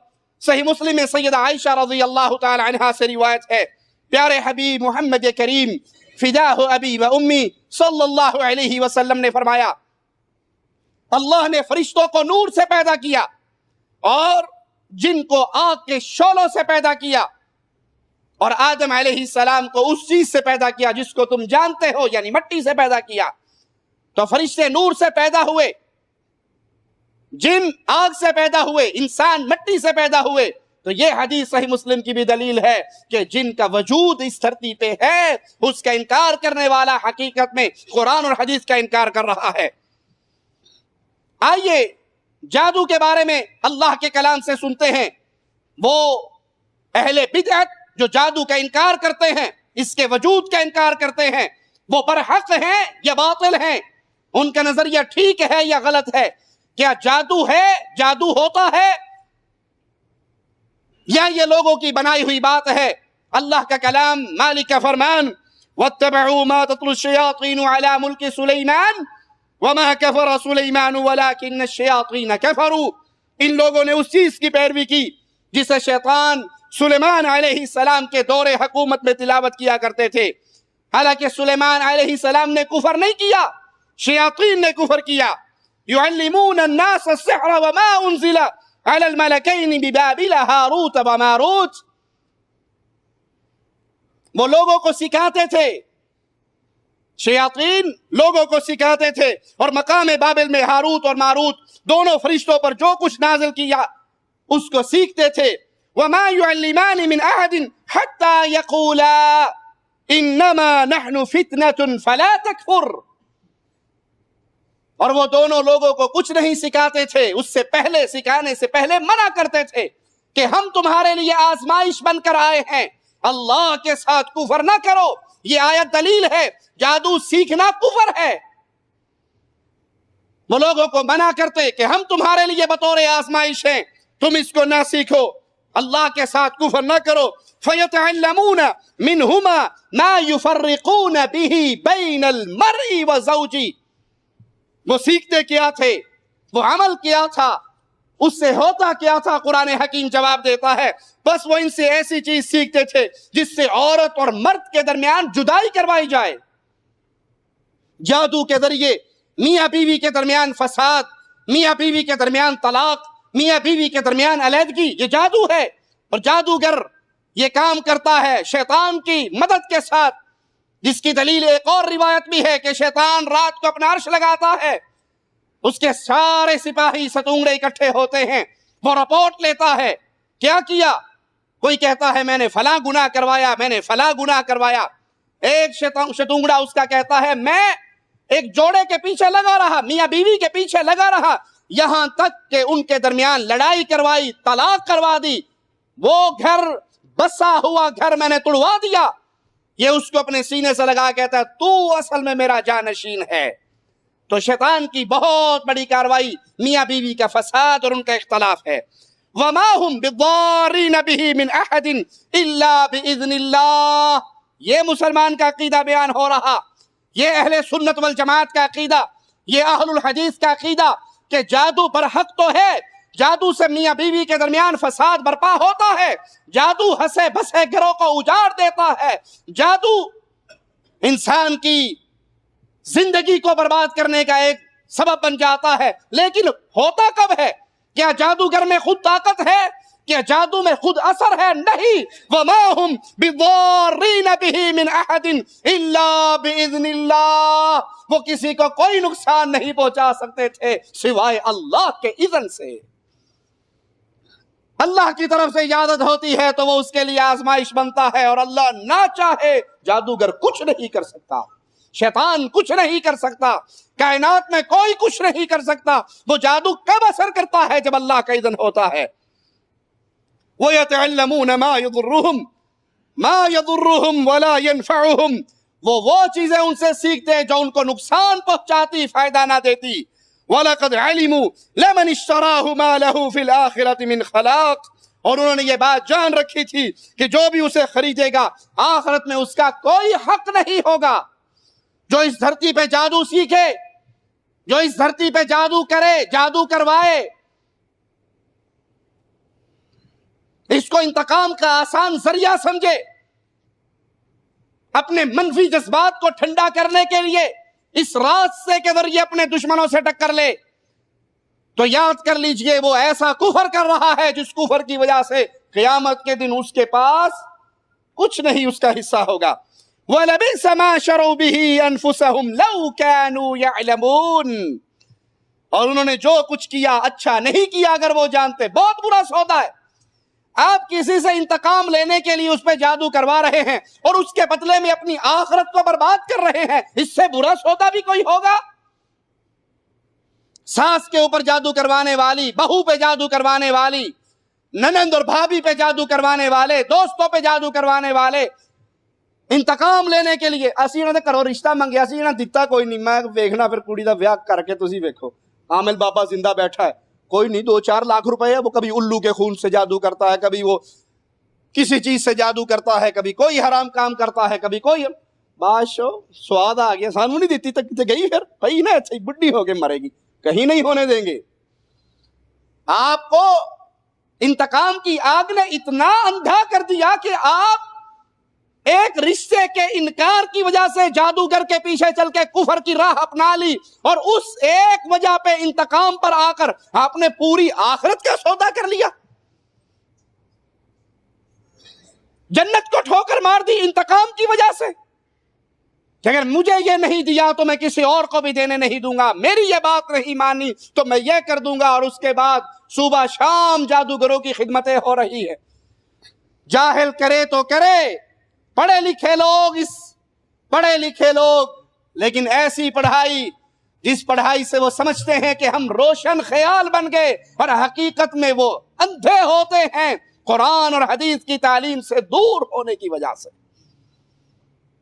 صحیح مسلم میں سیدہ عائشہ رضی اللہ تعالی عنہا سے روایت ہے پیارے حبیب محمد کریم فداہ ابی و امی صلی اللہ علیہ وسلم نے فرمایا اللہ نے فرشتوں کو نور سے پیدا کیا اور جن کو آگ کے شعلوں سے پیدا کیا, اور آدم علیہ السلام کو اس چیز سے پیدا کیا جس کو تم جانتے ہو, یعنی مٹی سے پیدا کیا. تو فرشتے نور سے پیدا ہوئے, جن آگ سے پیدا ہوئے, انسان مٹی سے پیدا ہوئے. تو یہ حدیث صحیح مسلم کی بھی دلیل ہے کہ جن کا وجود اس دھرتی پہ ہے اس کا انکار کرنے والا حقیقت میں قرآن اور حدیث کا انکار کر رہا ہے. آئیے جادو کے بارے میں اللہ کے کلام سے سنتے ہیں. وہ اہل بدعت جو جادو کا انکار کرتے ہیں, اس کے وجود کا انکار کرتے ہیں, وہ برحق ہیں یا باطل ہیں؟ ان کا نظریہ ٹھیک ہے یا غلط ہے؟ کیا جادو ہے, جادو ہوتا ہے, یا یہ لوگوں کی بنائی ہوئی بات ہے؟ اللہ کا کلام, مالک کا فرمان وَاتَّبَعُوا مَا تَتْلُو الشَّيَاطِينُ عَلَى مُلْكِ سُلَيْمَانَ وَمَا كَفَرَ سُلَيْمَانُ وَلَكِنَّ الشَّيَاطِينَ كَفَرُوا. ان لوگوں نے اس چیز کی پیروی کی جسے شیطان سلیمان علیہ السلام کے دور حکومت میں تلاوت کیا کرتے تھے. حالانکہ سلیمان علیہ السلام نے کفر نہیں کیا, شیاطین نے کفر کیا. يُعَلِّمُونَ النَّاسَ السِّحْرَ وَمَا أُنزِلَ عَلَى الْمَلَكَيْنِ بِبَابِلَ هَارُوتَ وَمَارُوتَ. وہ لوگوں کو سکھاتے تھے, شیاطین لوگوں کو سکھاتے تھے, اور مقام بابل میں ہاروت اور ماروت دونوں فرشتوں پر جو کچھ نازل کیا اس کو سیکھتے تھے. وَمَا يُعَلِّمَانِ مِنْ أَحَدٍ حَتَّى يَقُولَا إِنَّمَا نَحْنُ فِتْنَةٌ فَلَا تَكْفُرْ. اور وہ دونوں لوگوں کو کچھ نہیں سکھاتے تھے, اس سے پہلے, سکھانے سے پہلے منع کرتے تھے کہ ہم تمہارے لیے آزمائش بن کر آئے ہیں, اللہ کے ساتھ کفر نہ کرو. یہ آیت دلیل ہے جادو سیکھنا کفر ہے. وہ لوگوں کو منع کرتے کہ ہم تمہارے لیے بطور آزمائش ہیں, تم اس کو نہ سیکھو, اللہ کے ساتھ کفر نہ کرو. فَيَتَعَلَّمُونَ مِنْهُمَا مَا يُفَرِّقُونَ بِهِ بَيْنَ الْمَرْءِ وَزَوْجِهِ. وہ سیکھتے کیا تھے, وہ عمل کیا تھا, اس سے ہوتا کیا تھا؟ قرآن حکیم جواب دیتا ہے بس وہ ان سے ایسی چیز سیکھتے تھے جس سے عورت اور مرد کے درمیان جدائی کروائی جائے. جادو کے ذریعے میاں بیوی کے درمیان فساد, میاں بیوی کے درمیان طلاق, میاں بیوی کے درمیان علیحدگی, یہ جادو ہے. اور جادوگر یہ کام کرتا ہے شیطان کی مدد کے ساتھ, جس کی دلیل ایک اور روایت بھی ہے کہ شیطان رات کو اپنا عرش لگاتا ہے, اس کے سارے سپاہی ستونگڑے اکٹھے ہوتے ہیں, وہ رپورٹ لیتا ہے کیا کیا. کوئی کہتا ہے میں نے فلاں گناہ کروایا, میں نے فلاں گناہ کروایا. ایک ستونگڑا اس کا کہتا ہے میں ایک جوڑے کے پیچھے لگا رہا, میاں بیوی کے پیچھے لگا رہا, یہاں تک کہ ان کے درمیان لڑائی کروائی، طلاق کروا دی، وہ گھر بسا ہوا گھر میں نے توڑوا دیا، یہ اس کو اپنے سینے سے لگا کہتا ہے تو اصل میں میرا جانشین ہے۔ تو شیطان کی بہت بڑی کاروائی میاں بیوی کا فساد اور ان کا اختلاف ہے۔ وَمَا هُمْ بِالضَّارِّينَ بِهِ مِنْ أَحَدٍ إِلَّا بِإِذْنِ اللَّهِ، یہ مسلمان کا عقیدہ بیان ہو رہا، یہ اہل سنت والجماعت کا عقیدہ، یہ اہل الحدیث کا عقیدہ کہ جادو برحق تو ہے، جادو سے میاں بیوی کے درمیان فساد برپا ہوتا ہے، جادو ہنسے بسے گھروں کو اجاڑ دیتا ہے، جادو انسان کی زندگی کو برباد کرنے کا ایک سبب بن جاتا ہے، لیکن ہوتا کب ہے؟ کیا جادوگر میں خود طاقت ہے؟ کیا جادو میں خود اثر ہے؟ نہیں۔ وَمَا هُمْ بِضَارِّينَ بِهِ مِنْ أَحَدٍ إِلَّا بِإِذْنِ اللَّهِ، وہ کسی کو کوئی نقصان نہیں پہنچا سکتے تھے سوائے اللہ کے اذن سے۔ اللہ کی طرف سے اجازت ہوتی ہے تو وہ اس کے لیے آزمائش بنتا ہے، اور اللہ نہ چاہے جادوگر کچھ نہیں کر سکتا، شیطان کچھ نہیں کر سکتا، کائنات میں کوئی کچھ نہیں کر سکتا۔ وہ جادو کب اثر کرتا ہے؟ جب اللہ کا اذن ہوتا ہے۔ وَيَتَعَلَّمُونَ مَا يَضُرُّهُمْ وَلَا يَنْفَعُهُمْ، وہ چیزیں ان سے سیکھتے ہیں جو ان کو نقصان پہنچاتی، فائدہ نہ دیتی۔ وَلَقَدْ عَلِمُوا لَمَنِ اشْتَرَاهُ مَا لَهُ فِي الْآخِرَةِ مِنْ خَلَاقٍ، اور انہوں نے یہ بات جان رکھی تھی کہ جو بھی اسے خریدے گا آخرت میں اس کا کوئی حق نہیں ہوگا۔ جو اس دھرتی پہ جادو سیکھے، جو اس دھرتی پہ جادو کرے، جادو کروائے، اس کو انتقام کا آسان ذریعہ سمجھے، اپنے منفی جذبات کو ٹھنڈا کرنے کے لیے اس راستے کے ذریعے اپنے دشمنوں سے ٹکر لے، تو یاد کر لیجئے وہ ایسا کفر کر رہا ہے جس کفر کی وجہ سے قیامت کے دن اس کے پاس کچھ نہیں اس کا حصہ ہوگا۔ وَلَبِئْسَ مَا شَرَوْا بِهِ أَنفُسَهُمْ لَوْ كَانُوا يَعْلَمُونَ، اور انہوں نے جو کچھ کیا اچھا نہیں کیا اگر وہ جانتے، بہت برا سودا ہے۔ آپ کسی سے انتقام لینے کے لیے اس پہ جادو کروا رہے ہیں اور اس کے بدلے میں اپنی آخرت کو برباد کر رہے ہیں، اس سے برا سودا بھی کوئی ہوگا؟ ساس کے اوپر جادو کروانے والی، بہو پہ جادو کروانے والی، ننند اور بھابھی پہ جادو کروانے والے، دوستوں پہ جادو کروانے والے، انتقام لینے کے لیے اسی نے کرو رشتہ منگیا سی نہ دتا کوئی نہیں، میں ویکھنا پھر کڑی دا ویاہ کر کے تسی ویکھو، عامل بابا زندہ بیٹھا ہے، کوئی نہیں 2-4 لاکھ روپے ہے، وہ کبھی الو کے خون سے جادو کرتا ہے، کبھی وہ کسی چیز سے جادو کرتا ہے، کبھی کوئی حرام کام کرتا ہے، کبھی کوئی بادشاہ سواد آ گیا سانو نہیں دیتی تک گئی، پھر پئی نا اچھا بڈھی ہو کے مرے گی، کہیں نہیں ہونے دیں گے۔ آپ کو انتقام کی آگ نے اتنا اندھا کر دیا کہ آپ ایک رشتے کے انکار کی وجہ سے جادوگر کے پیچھے چل کے کفر کی راہ اپنا لی، اور اس ایک وجہ پہ انتقام پر آ کر آپ نے پوری آخرت کا سودا کر لیا، جنت کو ٹھوکر مار دی انتقام کی وجہ سے کہ اگر مجھے یہ نہیں دیا تو میں کسی اور کو بھی دینے نہیں دوں گا، میری یہ بات نہیں مانی تو میں یہ کر دوں گا، اور اس کے بعد صبح شام جادوگروں کی خدمتیں ہو رہی ہے۔ جاہل کرے تو کرے، پڑھے لکھے لوگ لیکن ایسی پڑھائی جس پڑھائی سے وہ سمجھتے ہیں کہ ہم روشن خیال بن گئے، اور حقیقت میں وہ اندھے ہوتے ہیں قرآن اور حدیث کی تعلیم سے دور ہونے کی وجہ سے۔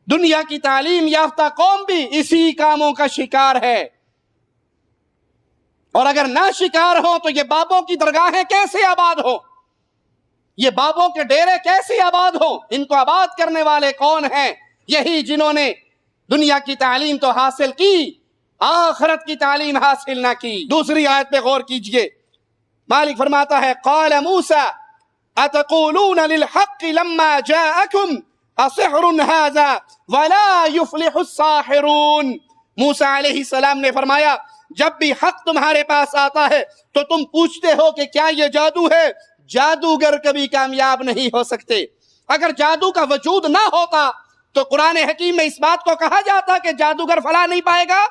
دنیا کی تعلیم یافتہ قوم بھی اسی کاموں کا شکار ہے، اور اگر نہ شکار ہو تو یہ بابوں کی درگاہیں کیسے آباد ہو، یہ بابوں کے ڈیرے کیسے آباد ہو؟ ان کو آباد کرنے والے کون ہیں؟ یہی جنہوں نے دنیا کی تعلیم تو حاصل کی، آخرت کی تعلیم حاصل نہ کی۔ دوسری آیت پہ غور کیجئے، مالک فرماتا ہے قال موسیٰ اتقولون للحق لما جاءکم اصحر هذا ولا يفلح الساحرون، موسیٰ علیہ السلام نے فرمایا جب بھی حق تمہارے پاس آتا ہے تو تم پوچھتے ہو کہ کیا یہ جادو ہے، جادوگر کبھی کامیاب نہیں ہو سکتے۔ اگر جادو کا وجود نہ ہوتا تو قرآن حکیم میں اس بات کو کہا جاتا کہ جادوگر فلاح نہیں پائے گا۔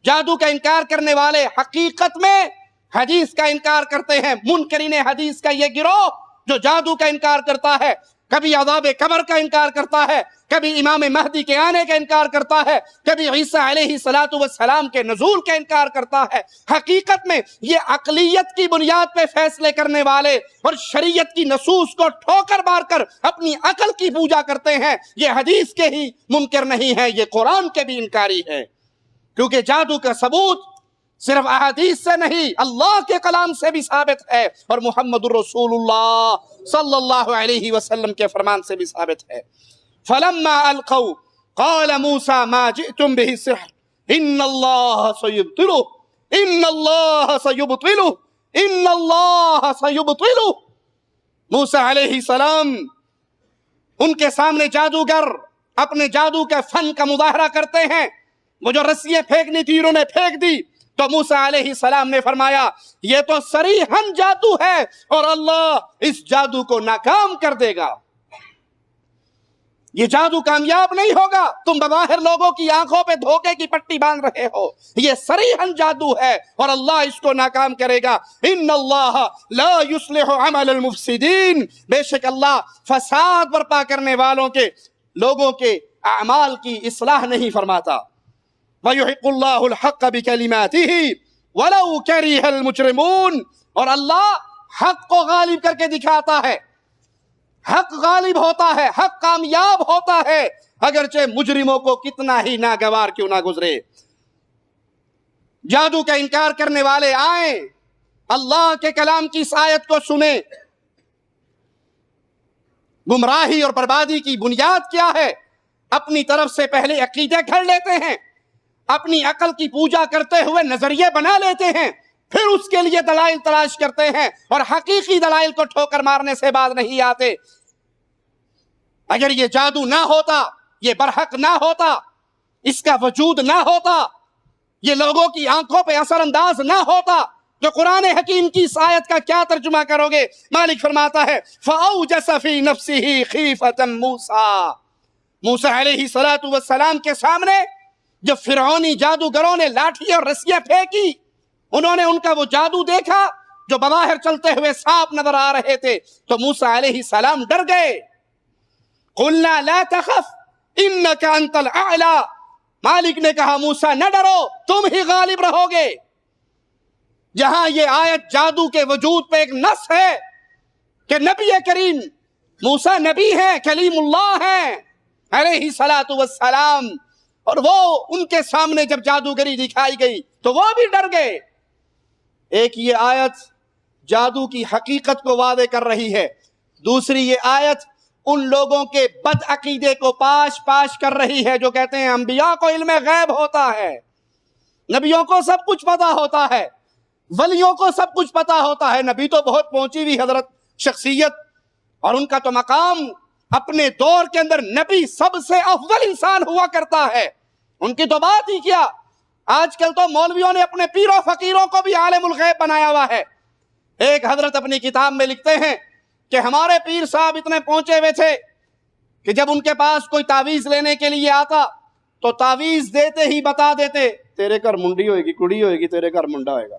جادو کا انکار کرنے والے حقیقت میں حدیث کا انکار کرتے ہیں، منکرین حدیث کا یہ گروہ جو جادو کا انکار کرتا ہے کبھی عذاب قبر کا انکار کرتا ہے، کبھی امام مہدی کے آنے کا انکار کرتا ہے، کبھی عیسیٰ علیہ السلام کے نزول کا انکار کرتا ہے۔ حقیقت میں یہ عقلیت کی بنیاد پہ فیصلے کرنے والے اور شریعت کی نصوص کو ٹھوکر مار کر اپنی عقل کی پوجا کرتے ہیں، یہ حدیث کے ہی منکر نہیں ہے، یہ قرآن کے بھی انکاری ہے، کیونکہ جادو کا ثبوت صرف احادیث سے نہیں، اللہ کے کلام سے بھی ثابت ہے، اور محمد الرسول اللہ صلی اللہ علیہ وسلم کے فرمان سے بھی ثابت ہے۔ فلما القوا قال موسى ما جئتم به السحر ان الله سيبطله ان الله سيبطله ان الله سيبطله۔ موسیٰ علیہ السلام ان کے سامنے جادوگر اپنے جادو کے فن کا مظاہرہ کرتے ہیں، وہ جو رسیاں پھینکنی تھی انہوں نے پھینک دی، تو موسیٰ علیہ السلام نے فرمایا یہ تو صریحاً جادو ہے اور اللہ اس جادو کو ناکام کر دے گا، یہ جادو کامیاب نہیں ہوگا، تم بظاہر لوگوں کی آنکھوں پہ دھوکے کی پٹی باندھ رہے ہو، یہ صریحاً جادو ہے اور اللہ اس کو ناکام کرے گا۔ ان اللہ لا یصلح عمل المفسدین، بے شک اللہ فساد برپا کرنے والوں کے لوگوں کے اعمال کی اصلاح نہیں فرماتا۔ وَيُحِقُّ اللَّهُ الْحَقَّ بِكَلِمَاتِهِ وَلَوْ كَرِهَ الْمُجْرِمُونَ، اور اللہ حق کو غالب کر کے دکھاتا ہے، حق غالب ہوتا ہے، حق کامیاب ہوتا ہے، اگرچہ مجرموں کو کتنا ہی ناگوار کیوں نہ گزرے۔ جادو کا انکار کرنے والے آئیں، اللہ کے کلام کی اس آیت کو سنیں۔ گمراہی اور بربادی کی بنیاد کیا ہے؟ اپنی طرف سے پہلے عقیدے گھڑ لیتے ہیں، اپنی عقل کی پوجا کرتے ہوئے نظریے بنا لیتے ہیں، پھر اس کے لیے دلائل تلاش کرتے ہیں اور حقیقی دلائل کو ٹھوکر مارنے سے باز نہیں آتے۔ اگر یہ جادو نہ ہوتا، یہ برحق نہ ہوتا، اس کا وجود نہ ہوتا، یہ لوگوں کی آنکھوں پہ اثر انداز نہ ہوتا، تو قرآن حکیم کی اس آیت کا کیا ترجمہ کرو گے؟ مالک فرماتا ہے فَأَوْجَسَ فِي نَفْسِهِ خِيفَةً مُوسَىٰ، موسیٰ علیہ السلام کے سامنے جب فرعونی جادوگروں نے لاٹھی اور رسیاں پھینکی، انہوں نے ان کا وہ جادو دیکھا جو بظاہر چلتے ہوئے سانپ نظر آ رہے تھے، تو موسیٰ علیہ السلام ڈر گئے۔ قُلْنَا لَا تَخَفْ إِنَّكَ أَنْتَ الْأَعْلَى، مالک نے کہا موسیٰ نہ ڈرو، تم ہی غالب رہو گے۔ جہاں یہ آیت جادو کے وجود پہ ایک نص ہے کہ نبی کریم موسیٰ نبی ہیں، کلیم اللہ ہیں علیہ السلام، اور وہ ان کے سامنے جب جادوگری دکھائی گئی تو وہ بھی ڈر گئے۔ ایک یہ آیت جادو کی حقیقت کو واضح کر رہی ہے، دوسری یہ آیت ان لوگوں کے بد عقیدے کو پاش کر رہی ہے جو کہتے ہیں انبیاء کو علم غیب ہوتا ہے، نبیوں کو سب کچھ پتا ہوتا ہے، ولیوں کو سب کچھ پتا ہوتا ہے۔ نبی تو بہت پہنچی ہوئی حضرت شخصیت، اور ان کا تو مقام اپنے دور کے اندر نبی سب سے افضل انسان ہوا کرتا ہے، ان کی تو بات ہی کیا۔ آج کل تو مولویوں نے اپنے پیروں فقیروں کو بھی عالم الغیب بنایا ہوا ہے۔ ایک حضرت اپنی کتاب میں لکھتے ہیں کہ ہمارے پیر صاحب اتنے پہنچے ہوئے تھے کہ جب ان کے پاس کوئی تعویذ لینے کے لیے آتا تو تعویذ دیتے ہی بتا دیتے تیرے گھر منڈی ہوئے گی، کڑی ہوئے گی، تیرے گھر منڈا ہوئے گا،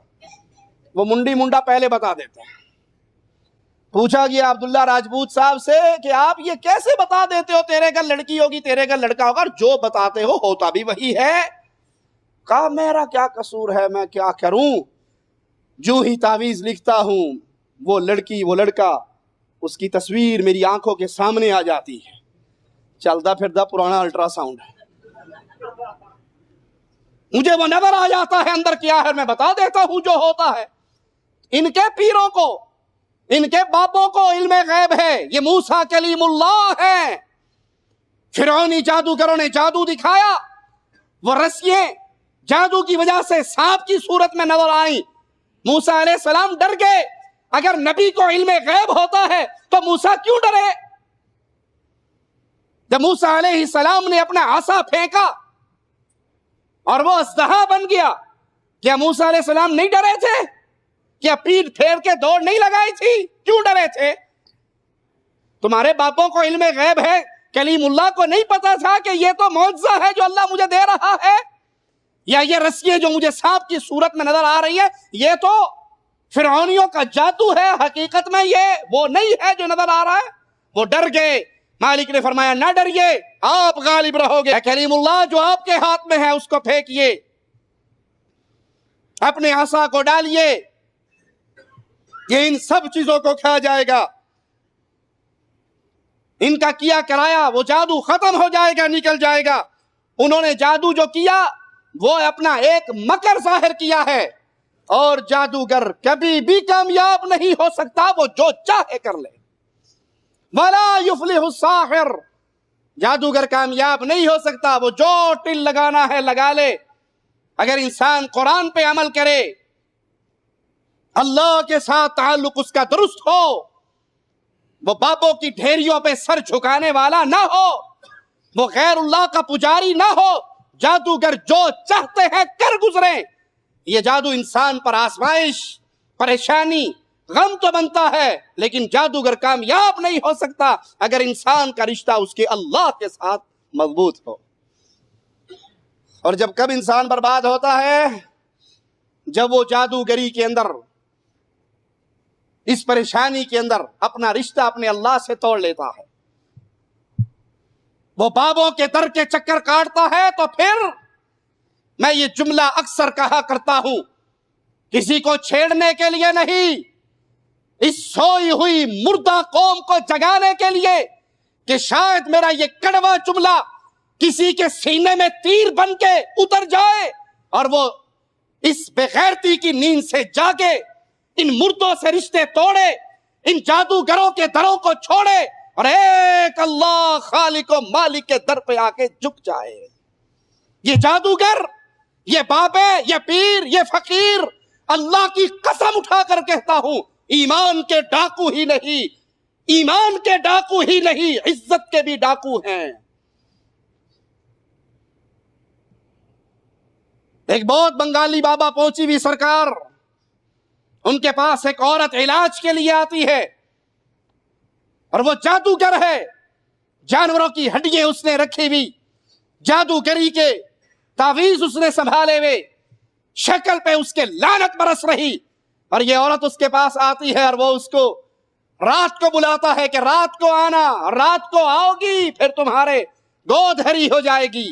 وہ منڈی منڈا پہلے بتا دیتے ہیں۔ پوچھا گیا عبداللہ راجپوت صاحب سے کہ آپ یہ کیسے بتا دیتے ہو تیرے گھر لڑکی ہوگی، تیرے گھر لڑکا ہوگا، اور جو بتاتے ہو ہوتا بھی وہی ہے؟ کہا میرا کیا قصور ہے، میں کیا کروں، جو ہی تعویذ لکھتا ہوں وہ لڑکی وہ لڑکا اس کی تصویر میری آنکھوں کے سامنے آ جاتی ہے، چلتا پھرتا پرانا الٹرا ساؤنڈ ہے، مجھے وہ نظر آ جاتا ہے اندر کیا ہے، میں بتا دیتا ہوں جو ہوتا ہے۔ ان کے پیروں کو، ان کے باپوں کو علم غیب ہے، یہ موسیٰ کلیم اللہ ہے۔ فرعونی جادوگروں نے جادو دکھایا، وہ رسیاں جادو کی وجہ سے سانپ کی صورت میں نظر آئیں، موسیٰ علیہ السلام ڈر گئے۔ اگر نبی کو علم غیب ہوتا ہے تو موسیٰ کیوں ڈرے؟ جب موسیٰ علیہ السلام نے اپنا عصا پھینکا اور وہ اژدہا بن گیا، کیا موسیٰ علیہ السلام نہیں ڈرے تھے؟ کیا پیٹ پھیر کے دوڑ نہیں لگائی تھی؟ کیوں ڈرے تھے؟ تمہارے باپوں کو علم غیب ہے، کلیم اللہ کو نہیں پتا تھا کہ یہ تو معجزہ ہے جو اللہ مجھے دے رہا ہے، یا یہ رسیاں جو مجھے سانپ کی صورت میں نظر آ رہی ہے یہ تو فرعونیوں کا جادو ہے، حقیقت میں یہ وہ نہیں ہے جو نظر آ رہا ہے؟ وہ ڈر گئے. مالک نے فرمایا نہ ڈریے, آپ غالب رہو گے. کلیم اللہ جو آپ کے ہاتھ میں ہے اس کو پھینکیے, اپنے عصا کو ڈالیے, یہ ان سب چیزوں کو کھا جائے گا. ان کا کیا کرایا وہ جادو ختم ہو جائے گا, نکل جائے گا. انہوں نے جادو جو کیا وہ اپنا ایک مکر ظاہر کیا ہے, اور جادوگر کبھی بھی کامیاب نہیں ہو سکتا, وہ جو چاہے کر لے. وَلَا يُفْلِحُ السَّاحِرُ, جادوگر کامیاب نہیں ہو سکتا, وہ جو ٹل لگانا ہے لگا لے. اگر انسان قرآن پہ عمل کرے, اللہ کے ساتھ تعلق اس کا درست ہو, وہ بابوں کی ڈھیریوں پہ سر جھکانے والا نہ ہو, وہ غیر اللہ کا پجاری نہ ہو, جادوگر جو چاہتے ہیں کر گزریں. یہ جادو انسان پر آزمائش, پریشانی, غم تو بنتا ہے, لیکن جادوگر کامیاب نہیں ہو سکتا اگر انسان کا رشتہ اس کے اللہ کے ساتھ مضبوط ہو. اور جب کب انسان برباد ہوتا ہے, جب وہ جادوگری کے اندر, اس پریشانی کے اندر اپنا رشتہ اپنے اللہ سے توڑ لیتا ہے, وہ بابوں کے در کے چکر کاٹتا ہے. تو پھر میں یہ جملہ اکثر کہا کرتا ہوں, کسی کو چھیڑنے کے لیے نہیں, اس سوئی ہوئی مردہ قوم کو جگانے کے لیے, کہ شاید میرا یہ کڑوا جملہ کسی کے سینے میں تیر بن کے اتر جائے اور وہ اس بغیرتی کی نیند سے جاگے, ان مردوں سے رشتے توڑے, ان جادوگروں کے دروں کو چھوڑے اور ایک اللہ خالق و مالک کے در پہ آ کے جھک جائے. یہ جادوگر, یہ بابے, یہ پیر, یہ فقیر, اللہ کی قسم اٹھا کر کہتا ہوں, ایمان کے ڈاکو ہی نہیں, ایمان کے ڈاکو ہی نہیں, عزت کے بھی ڈاکو ہیں. ایک بہت بنگالی بابا پہنچی ہوئی سرکار, ان کے پاس ایک عورت علاج کے لیے آتی ہے, اور وہ جادوگر ہے, جانوروں کی ہڈیاں اس نے رکھی ہوئی, جادوگری کے تعویذ اس نے سنبھالے ہوئے, شکل پہ اس کے لعنت برس رہی. اور یہ عورت اس کے پاس آتی ہے اور وہ اس کو رات کو بلاتا ہے کہ رات کو آنا, رات کو آؤ گی پھر تمہارے گود ہری ہو جائے گی.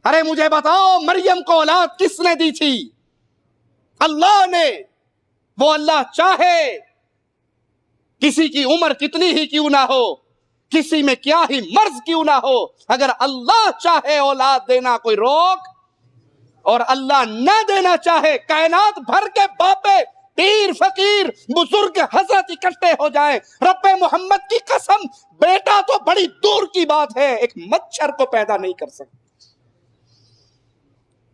ارے مجھے بتاؤ, مریم کو اولاد کس نے دی تھی؟ اللہ نے. وہ اللہ چاہے کسی کی عمر کتنی ہی کیوں نہ ہو, کسی میں کیا ہی مرض کیوں نہ ہو, اگر اللہ چاہے اولاد دینا کوئی روک, اور اللہ نہ دینا چاہے کائنات بھر کے باپے, پیر, فقیر, بزرگ, حضرت اکٹھے ہو جائیں, رب محمد کی قسم بیٹا تو بڑی دور کی بات ہے, ایک مچھر کو پیدا نہیں کر سکتا.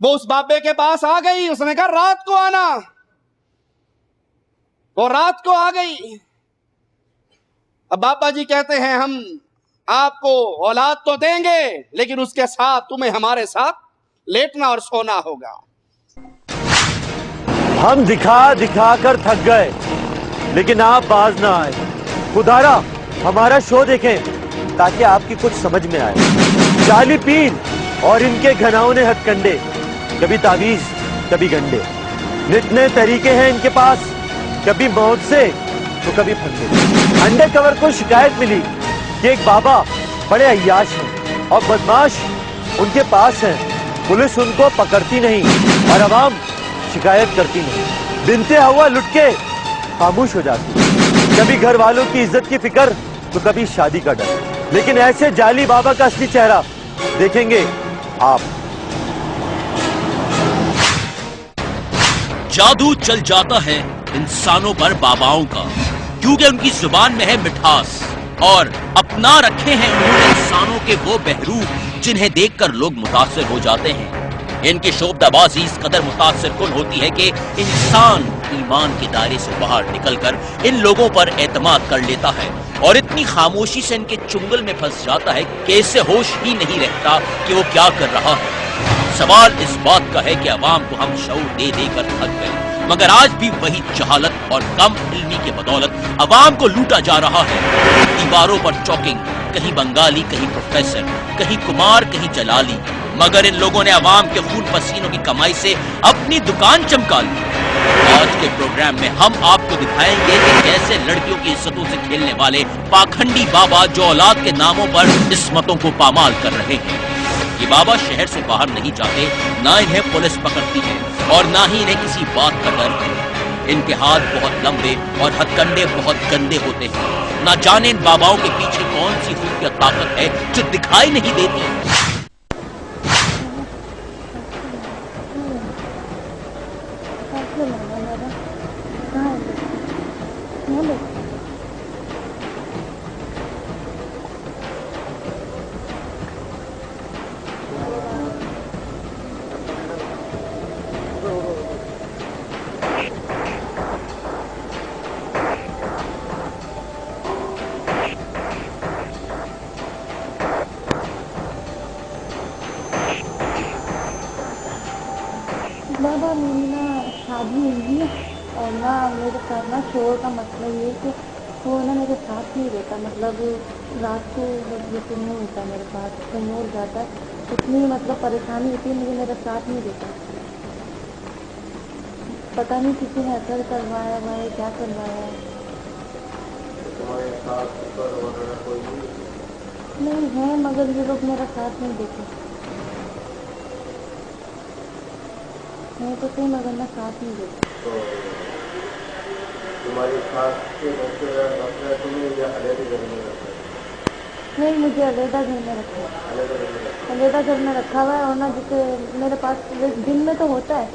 وہ اس بابے کے پاس آ گئی, اس نے کہا رات کو آنا, وہ رات کو آ گئی. اب بابا جی کہتے ہیں ہم آپ کو اولاد تو دیں گے, لیکن اس کے ساتھ تمہیں ہمارے ساتھ لیٹنا اور سونا ہوگا. ہم دکھا دکھا کر تھک گئے, لیکن آپ باز نہ آئے. خدارا ہمارا شو دیکھیں تاکہ آپ کی کچھ سمجھ میں آئے. جعلی پیر اور ان کے گھناؤنے ہتھ کنڈے, کبھی تعویذ کبھی گنڈے, نت نئے طریقے ہیں ان کے پاس, کبھی موت سے تو کبھی پھندے. انڈر کور کو شکایت ملی کہ ایک بابا بڑے عیاش ہیں اور بدماش ان کے پاس ہیں. پولیس ان کو پکڑتی نہیں اور عوام شکایت کرتی نہیں. بنتے ہوا لٹ کے خاموش ہو جاتی, کبھی گھر والوں کی عزت کی فکر تو کبھی شادی کا ڈر. لیکن ایسے جعلی بابا کا اصلی چہرہ دیکھیں گے آپ. جادو چل جاتا ہے انسانوں پر باباؤں کا, کیونکہ ان کی زبان میں ہے مٹھاس, اور اپنا رکھے ہیں انہوں نے انسانوں کے وہ بہروپ جنہیں دیکھ کر لوگ متاثر ہو جاتے ہیں. ان کی شعبدہ بازی اس قدر متاثر کن ہوتی ہے کہ انسان ایمان کے دائرے سے باہر نکل کر ان لوگوں پر اعتماد کر لیتا ہے, اور اتنی خاموشی سے ان کے چنگل میں پھنس جاتا ہے کہ اسے ہوش ہی نہیں رہتا کہ وہ کیا کر رہا ہے. سوال اس بات کا ہے کہ عوام کو ہم شعور دے دے کر تھک گئے, مگر آج بھی وہی جہالت اور کم علمی کے بدولت عوام کو لوٹا جا رہا ہے. دیواروں پر چوکنگ, کہیں بنگالی, کہیں پروفیسر, کہیں کمار, کہیں جلالی, مگر ان لوگوں نے عوام کے خون پسینوں کی کمائی سے اپنی دکان چمکا لی. آج کے پروگرام میں ہم آپ کو دکھائیں گے کہ کیسے لڑکیوں کی عزتوں سے کھیلنے والے پاکھنڈی بابا جو اولاد کے ناموں پر عصمتوں کو پامال کر رہے ہیں. یہ بابا شہر سے باہر نہیں جاتے, نہ انہیں پولیس پکڑتی ہے اور نہ ہی انہیں کسی بات کا ڈر ہے. ان کے ہاتھ بہت لمبے اور ہتھ کنڈے بہت گندے ہوتے ہیں. نہ جانے ان باباؤں کے پیچھے کون سی خفیہ طاقت ہے جو دکھائی نہیں دیتی. بابا میری نا شادی ہوئی ہے اور نا میرے ساتھ نا شوہر کا مسئلہ یہ ہے کہ وہ نا میرے ساتھ نہیں رہتا. مطلب رات کو جیسے نہیں ہوتا میرے پاس, کہیں اور جاتا ہے. اتنی مطلب پریشانی ہوتی ہے, مجھے میرا ساتھ نہیں دیتا. پتہ نہیں کسی نے اثر کروایا ہوا ہے, کیا کروایا ہے. نہیں ہے مگر یہ لوگ میرا ساتھ نہیں دیتے. میں تو صحیح مگر میں ساتھ نہیں دیتی. نہیں مجھے علیحدہ گھر میں رکھا ہے, علیحدہ گھر میں رکھا ہوا ہے. اور نا جیسے میرے پاس دن میں تو ہوتا ہے,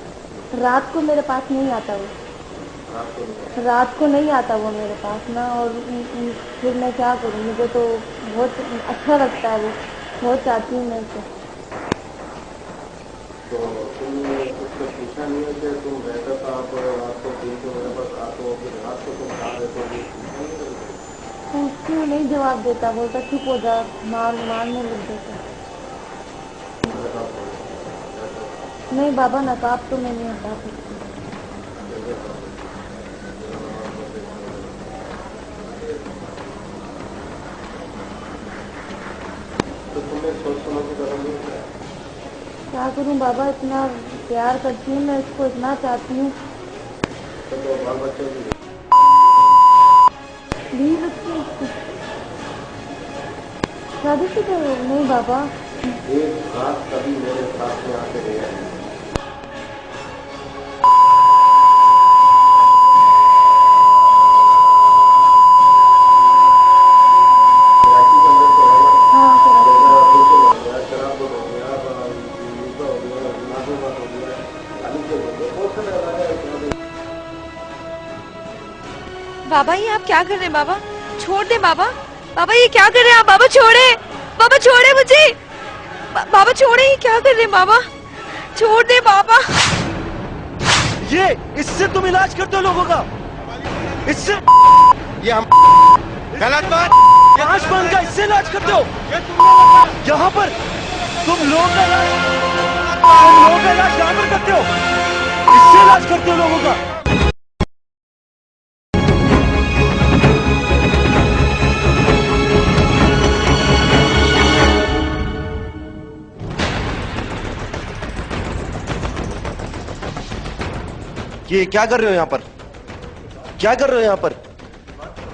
رات کو میرے پاس نہیں آتا وہ, رات کو نہیں آتا وہ میرے پاس نا. اور پھر میں کیا کروں, مجھے تو بہت اچھا لگتا ہے وہ, بہت چاہتی ہوں میں اسے. کیوں نہیں جواب دیتا, بولتا چپ ہو جا, مارنے لگ دیتا. نہیں بابا نقاب تو میں نہیں ہٹا سکتی. کیا کروں بابا, اتنا پیار کرتی ہوں میں اس کو, اتنا چاہتی ہوں. بھی بچے شادی سے نہیں بابا. ایک رات کبھی میرے ساتھ میں آ کے گیا ہے. بابا یہ آپ کیا کر رہے ہیں بابا, چھوڑ دیں بابا. بابا یہ کیا کر رہے ہیں آپ, بابا چھوڑے, بابا چھوڑے مجھے, بابا چھوڑے, یہ کیا کر رہے ہیں بابا, چھوڑ دیں بابا. یہ اس سے تم علاج کرتے ہو لوگوں کا, اس سے یہ ہم غلط بات, آنکھ بند کا اس سے علاج کرتے ہو. یہاں پر تم لوگوں کا علاج یہاں پر کرتے ہو, اس سے علاج کرتے ہو لوگوں کا. یہ کیا کر رہے ہو یہاں پر, کیا کر رہے ہو یہاں پر,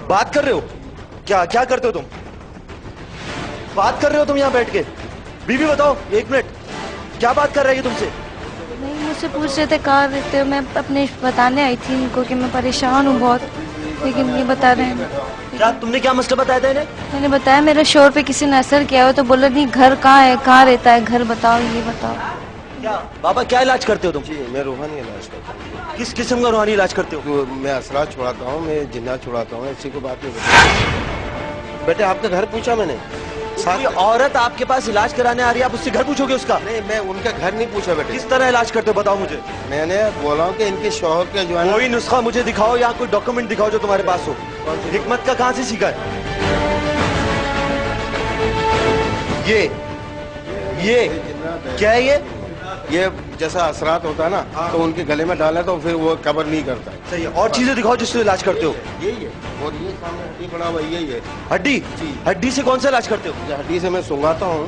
بات کر رہے ہو, کیا کرتے ہو تم, بات کر رہے ہو تم یہاں بیٹھ کے. بیوی بتاؤ, ایک منٹ, کیا بات کر رہی ہے تم سے؟ نہیں مجھ سے پوچھ رہے تھے کہاں رہتے ہو, میں اپنے بتانے آئی تھی ان کو کہ میں پریشان ہوں بہت, لیکن یہ بتا رہے ہیں. کیا تم نے کیا مسئلہ بتایا تھا انہیں؟ میں نے بتایا میرے شوہر پہ کسی نے اثر کیا ہو, تو بولا نہیں گھر کہاں ہے, کہاں رہتا ہے گھر بتاؤ, یہ بتاؤ. بابا کیا علاج کرتے ہو تم؟ جی میں روحانی علاج کرتا ہوں. کس قسم کا روحانی علاج کرتے ہو؟ میں اثرات چھوڑاتا ہوں, میں جنات چھوڑاتا ہوں. اسی کو بات نہیں بتا. بیٹے آپ کا گھر پوچھا میں نے, کوئی عورت آپ کے پاس علاج کرانے آ رہی ہے, آپ اس سے گھر پوچھو گے اس کا؟ نہیں میں ان کا گھر نہیں پوچھا بیٹے. کس طرح علاج کرتے ہو بتاؤ مجھے. میں نے بولا ہوں کہ ان کے شوہر کے جو ہے کوئی نسخہ مجھے دکھاؤ یا کوئی ڈاکومنٹ دکھاؤ جو تمہارے پاس ہو. حکمت کا کہاں سے سیکھا ہے یہ کیا ہے یہ جیسا اثرات ہوتا ہے نا, تو ان کے گلے میں ڈالا تو پھر وہ قبر نہیں کرتا. صحیح ہے. اور چیزیں دکھاؤ جس سے علاج کرتے ہو. یہی ہے, اور یہ سامنے ہڈی پڑا ہوا یہی ہے. ہڈی؟ ہڈی سے کون سا علاج کرتے ہو؟ ہڈی سے میں سنگاتا ہوں.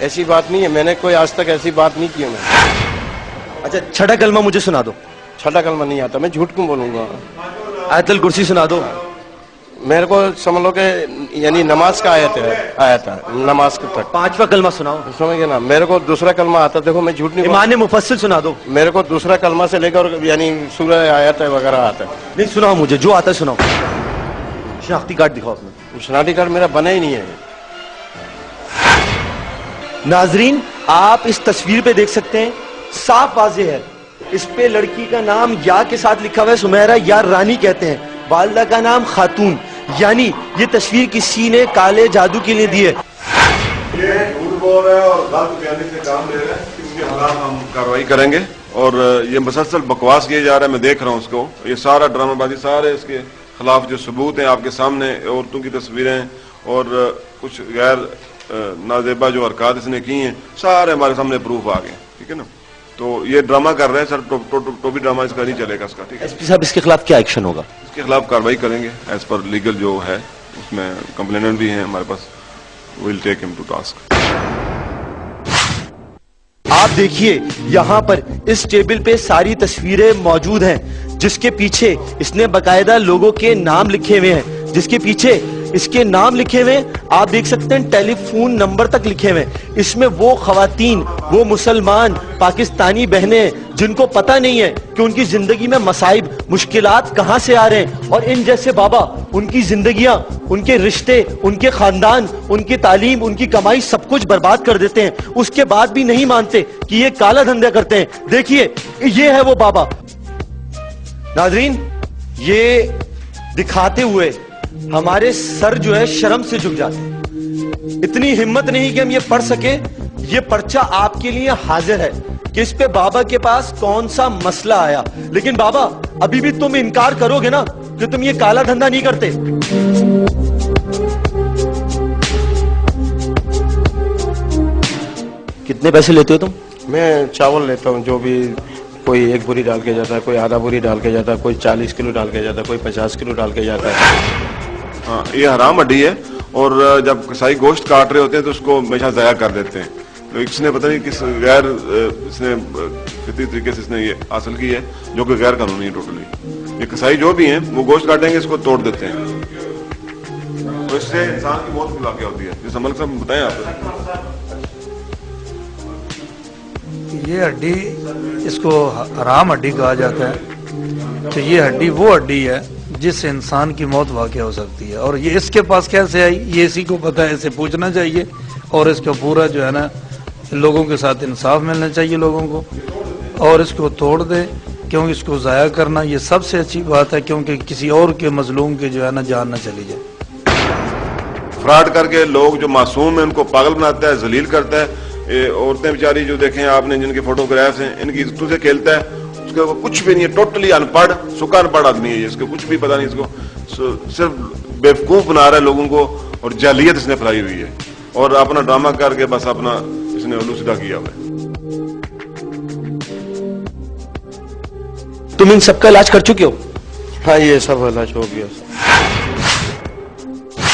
ایسی بات نہیں ہے, میں نے کوئی آج تک ایسی بات نہیں کی. میں اچھا چھٹا کلمہ مجھے سنا دو. چھٹا کلمہ نہیں آتا, میں جھوٹ کیوں بولوں گا. آیت الکرسی سنا دو. میرے کو سمجھ لو کہ یعنی نماز کا آیت ہے نماز تک. 5واں کلمہ سناؤ. سمجھ گئے نا, میرے کو دوسرا کلمہ آتا. دیکھو میں جھوٹ نہیں, ایمان مفصل سنا دو. میرے کو دوسرا کلمہ سے لے کر یعنی سورہ آیت وغیرہ آتا ہے. نہیں سناؤ مجھے, جو آتا ہے سناؤ. شناختی کارڈ دکھاؤ اپنا. شناختی کارڈ میرا بنا ہی نہیں ہے. ناظرین آپ اس تصویر پہ دیکھ سکتے ہیں, صاف واضح ہے. اس پہ لڑکی کا نام یا کے ساتھ لکھا ہوا ہے سمیرہ یا رانی کہتے ہیں, والدہ کا نام خاتون. یعنی یہ تصویر کسی نے کالے جادو کے لیے دی ہے. یہ جھوٹ بول رہا ہے اور غلط بیانی سے کام لے رہا ہے. اس کے خلاف ہم کارروائی کریں گے. اور یہ مسلسل بکواس کیا جا رہا ہے, میں دیکھ رہا ہوں اس کو. یہ سارا ڈرامہ بازی, سارے اس کے خلاف جو ثبوت ہیں آپ کے سامنے, عورتوں کی تصویریں اور کچھ غیر نازیبا جو حرکات اس نے کی ہیں, سارے ہمارے سامنے پروف آ گئے. ٹھیک ہے نا, تو یہ ڈرامہ کر رہے ہیں سر. ٹوپی ڈرامہ اس کا نہیں چلے گا اس کا. ٹھیک ہے ایس پی صاحب, اس کے خلاف کیا ایکشن ہوگا؟ اس کے خلاف کارروائی کریں گے ایز پر لیگل جو ہے. اس میں کمپلیننٹ بھی ہیں ہمارے پاس, ویل ٹیک ہم ٹو ٹاسک. آپ دیکھیے یہاں پر اس ٹیبل پہ ساری تصویریں موجود ہیں, جس کے پیچھے اس نے باقاعدہ لوگوں کے نام لکھے ہوئے ہیں. جس کے پیچھے اس کے نام لکھے ہوئے, آپ دیکھ سکتے ہیں ٹیلی فون نمبر تک لکھے ہوئے. اس میں وہ خواتین, وہ مسلمان پاکستانی بہنیں جن کو پتہ نہیں ہے کہ ان کی زندگی میں مصائب مشکلات کہاں سے آ رہے ہیں, اور ان جیسے بابا ان کی زندگیاں, ان کے رشتے, ان کے خاندان, ان کی تعلیم, ان کی کمائی سب کچھ برباد کر دیتے ہیں. اس کے بعد بھی نہیں مانتے کہ یہ کالا دھندے کرتے ہیں. دیکھیے یہ ہے وہ بابا. ناظرین یہ دکھاتے ہوئے ہمارے سر جو ہے شرم سے جھک جاتے ہیں. اتنی ہمت نہیں کہ ہم یہ پڑھ سکے. یہ پرچہ آپ کے لیے حاضر ہے کہ اس پہ بابا کے پاس کون سا مسئلہ آیا. لیکن بابا ابھی بھی تم انکار کرو گے نا کہ تم یہ کالا دھندا نہیں کرتے؟ کتنے پیسے لیتے ہو تم؟ میں چاول لیتا ہوں, جو بھی کوئی 1 بوری ڈال کے جاتا ہے, کوئی آدھا بوری ڈال کے جاتا ہے, کوئی 40 کلو ڈال کے جاتا ہے, کوئی 50 کلو ڈال کے جاتا ہے. ہاں یہ حرام ہڈی ہے, اور جب کسائی گوشت کاٹ رہے ہوتے ہیں تو اس کو ہمیشہ ضائع کر دیتے ہیں. تو اس نے پتہ نہیں کس غیر اس نے فطری طریقے سے اس نے یہ حاصل کی ہے, جو کہ غیر قانونی ہے ٹوٹلی. یہ کسائی جو بھی ہیں وہ گوشت کاٹیں گے, اس کو توڑ دیتے ہیں, تو اس سے انسان کی موت کی واقع ہوتی ہے. جس عمل صاحب بتائیں آپ. یہ ہڈی اس کو حرام ہڈی کہا جاتا ہے. تو یہ ہڈی وہ ہڈی ہے جس سے انسان کی موت واقع ہو سکتی ہے. اور یہ اس کے پاس کیسے آئی یہ اسی کو پتہ ہے, اسے پوچھنا چاہیے. اور اس کا پورا جو ہے نا لوگوں کے ساتھ انصاف ملنا چاہیے لوگوں کو, اور اس کو توڑ دے, کیونکہ اس کو ضائع کرنا یہ سب سے اچھی بات ہے, کیونکہ کسی اور کے مظلوم کے جو ہے نا جان نہ چلی جائے. فراڈ کر کے لوگ جو معصوم ہیں ان کو پاگل بناتا ہے, ذلیل کرتا ہے. عورتیں بیچاری جو دیکھیں آپ نے, جن کے فوٹوگرافس ہیں, ان کی عزتوں سے کھیلتا ہے. اس کو کچھ بھی نہیں ہے, ٹوٹلی ان پڑھ, سکا ان پڑھ آدمی ہے. اس کو کچھ بھی پتا نہیں, اس کو صرف بیوقوف بنا رہا ہے لوگوں کو, اور جعلیت اس نے پھیلائی ہوئی ہے, اور اپنا ڈرامہ کر کے بس اپنا اس نے الو سیدھا کیا ہوا ہے. تم ان سب کا علاج کر چکے ہو؟ ہاں یہ سب علاج ہو گیا.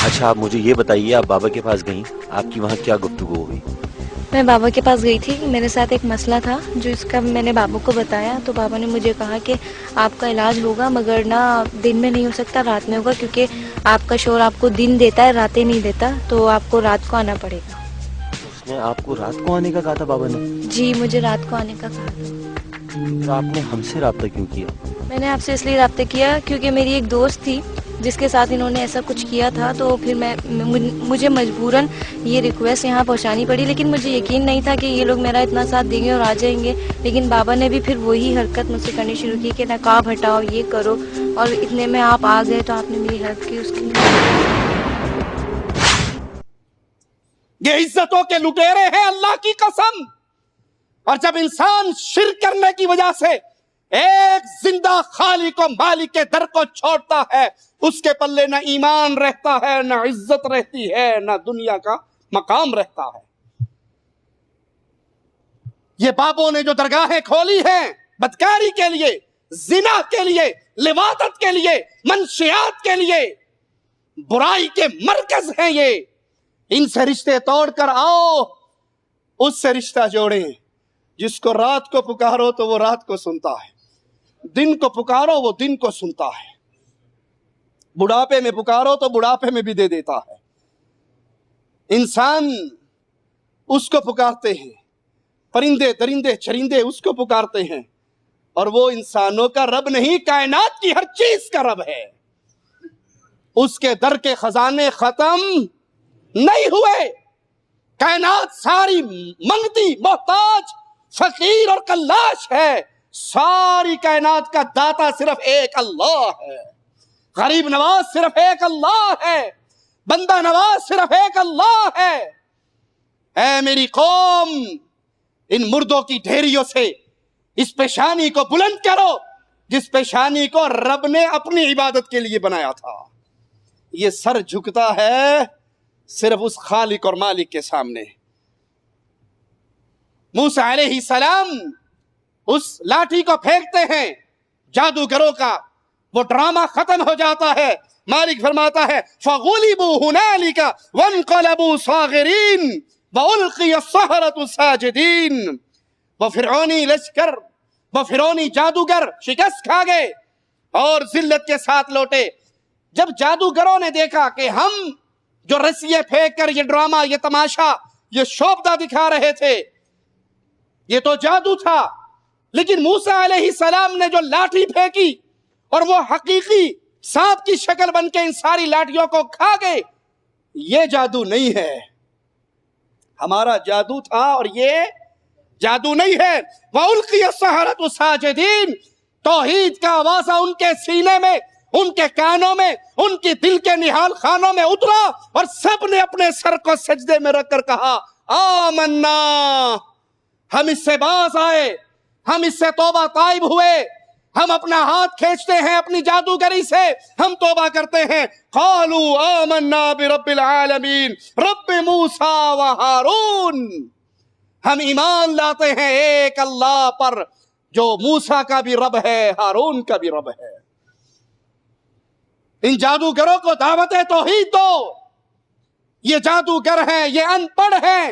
اچھا آپ مجھے یہ بتائیے, آپ بابا کے پاس گئیں, آپ کی وہاں کیا گفتگو ہو گئی؟ میں بابا کے پاس گئی تھی, میرے ساتھ ایک مسئلہ تھا جو اس کا میں نے بابا کو بتایا. تو بابا نے مجھے کہا کہ آپ کا علاج ہوگا, مگر نہ دن میں نہیں ہو سکتا, رات میں ہوگا, کیونکہ آپ کا شوہر آپ کو دن دیتا ہے, راتیں نہیں دیتا, تو آپ کو رات کو آنا پڑے گا. اس نے آپ کو رات کو آنے کا کہا تھا بابا نے؟ جی مجھے رات کو آنے کا کہا تھا. پھر آپ نے ہم سے رابطہ کیوں کیا؟ میں نے آپ سے اس لیے رابطہ کیا کیونکہ میری ایک دوست تھی جس کے ساتھ انہوں نے ایسا کچھ کیا تھا, تو پھر مجھے مجبوراً یہ ریکویسٹ یہاں پہنچانی پڑی. لیکن مجھے یقین نہیں تھا کہ یہ لوگ میرا اتنا ساتھ دیں گے اور آ جائیں گے. لیکن بابا نے بھی پھر وہی حرکت مجھ سے کرنی شروع کی کہ نقاب ہٹاؤ, یہ کرو, اور اتنے میں آپ آ گئے تو آپ نے میری ہیلپ کی. اس کی یہ عزتوں کے لٹیرے ہیں اللہ کی قسم. اور جب انسان شرک کرنے کی وجہ سے ایک زندہ خالق و مالک کے در کو چھوڑتا ہے, اس کے پلے نہ ایمان رہتا ہے, نہ عزت رہتی ہے, نہ دنیا کا مقام رہتا ہے. یہ بابوں نے جو درگاہیں کھولی ہیں بدکاری کے لیے, زنا کے لیے, لواطت کے لیے, منشیات کے لیے, برائی کے مرکز ہیں یہ. ان سے رشتے توڑ کر آؤ, اس سے رشتہ جوڑیں جس کو رات کو پکارو تو وہ رات کو سنتا ہے، دن کو پکارو وہ دن کو سنتا ہے، بڑھاپے میں پکارو تو بڑھاپے میں بھی دے دیتا ہے۔ انسان اس کو پکارتے ہیں، پرندے درندے چرندے اس کو پکارتے ہیں، اور وہ انسانوں کا رب نہیں، کائنات کی ہر چیز کا رب ہے۔ اس کے در کے خزانے ختم نہیں ہوئے، کائنات ساری منگتی محتاج فقیر اور کلاش ہے، ساری کائنات کا داتا صرف ایک اللہ ہے، غریب نواز صرف ایک اللہ ہے، بندہ نواز صرف ایک اللہ ہے۔ اے میری قوم، ان مردوں کی ڈھیریوں سے اس پیشانی کو بلند کرو جس پیشانی کو رب نے اپنی عبادت کے لیے بنایا تھا۔ یہ سر جھکتا ہے صرف اس خالق اور مالک کے سامنے۔ موسیٰ علیہ السلام اس لاٹھی کو پھینکتے ہیں، جادوگروں کا وہ ڈرامہ ختم ہو جاتا ہے۔ مالک فرماتا ہے فَغُلِبُوا هُنَالِكَ وَانْقَلَبُوا صَاغِرِينَ وَأُلْقِيَ السَّحَرَةُ سَاجِدِينَ۔ وہ فرعونی لشکر، وہ فرعونی جادوگر شکست کھا گئے اور ذلت کے ساتھ لوٹے۔ جب جادوگروں نے دیکھا کہ ہم جو رسیے پھینک کر یہ ڈرامہ، یہ تماشا، یہ شوبدہ دکھا رہے تھے، یہ تو جادو تھا، لیکن موسیٰ علیہ السلام نے جو لاٹھی پھینکی اور وہ حقیقی سانپ کی شکل بن کے ان ساری لاٹھیوں کو کھا گئے، یہ جادو نہیں ہے، ہمارا جادو تھا اور یہ جادو نہیں ہے۔ وَأُلْقِيَ السَّحَرَةُ سَاجِدِينَ، توحید کا آوازہ ان کے سینے میں، ان کے کانوں میں، ان کی دل کے نہال خانوں میں اترا، اور سب نے اپنے سر کو سجدے میں رکھ کر کہا آمنا، ہم اس سے باز آئے، ہم اس سے توبہ طائب ہوئے، ہم اپنا ہاتھ کھینچتے ہیں اپنی جادوگری سے، ہم توبہ کرتے ہیں۔ قالوا آمنا برب العالمین رب موسیٰ و ہارون، ہم ایمان لاتے ہیں ایک اللہ پر جو موسیٰ کا بھی رب ہے، ہارون کا بھی رب ہے۔ ان جادوگروں کو دعوت توحید دو، یہ جادوگر ہیں، یہ ان پڑھ ہیں،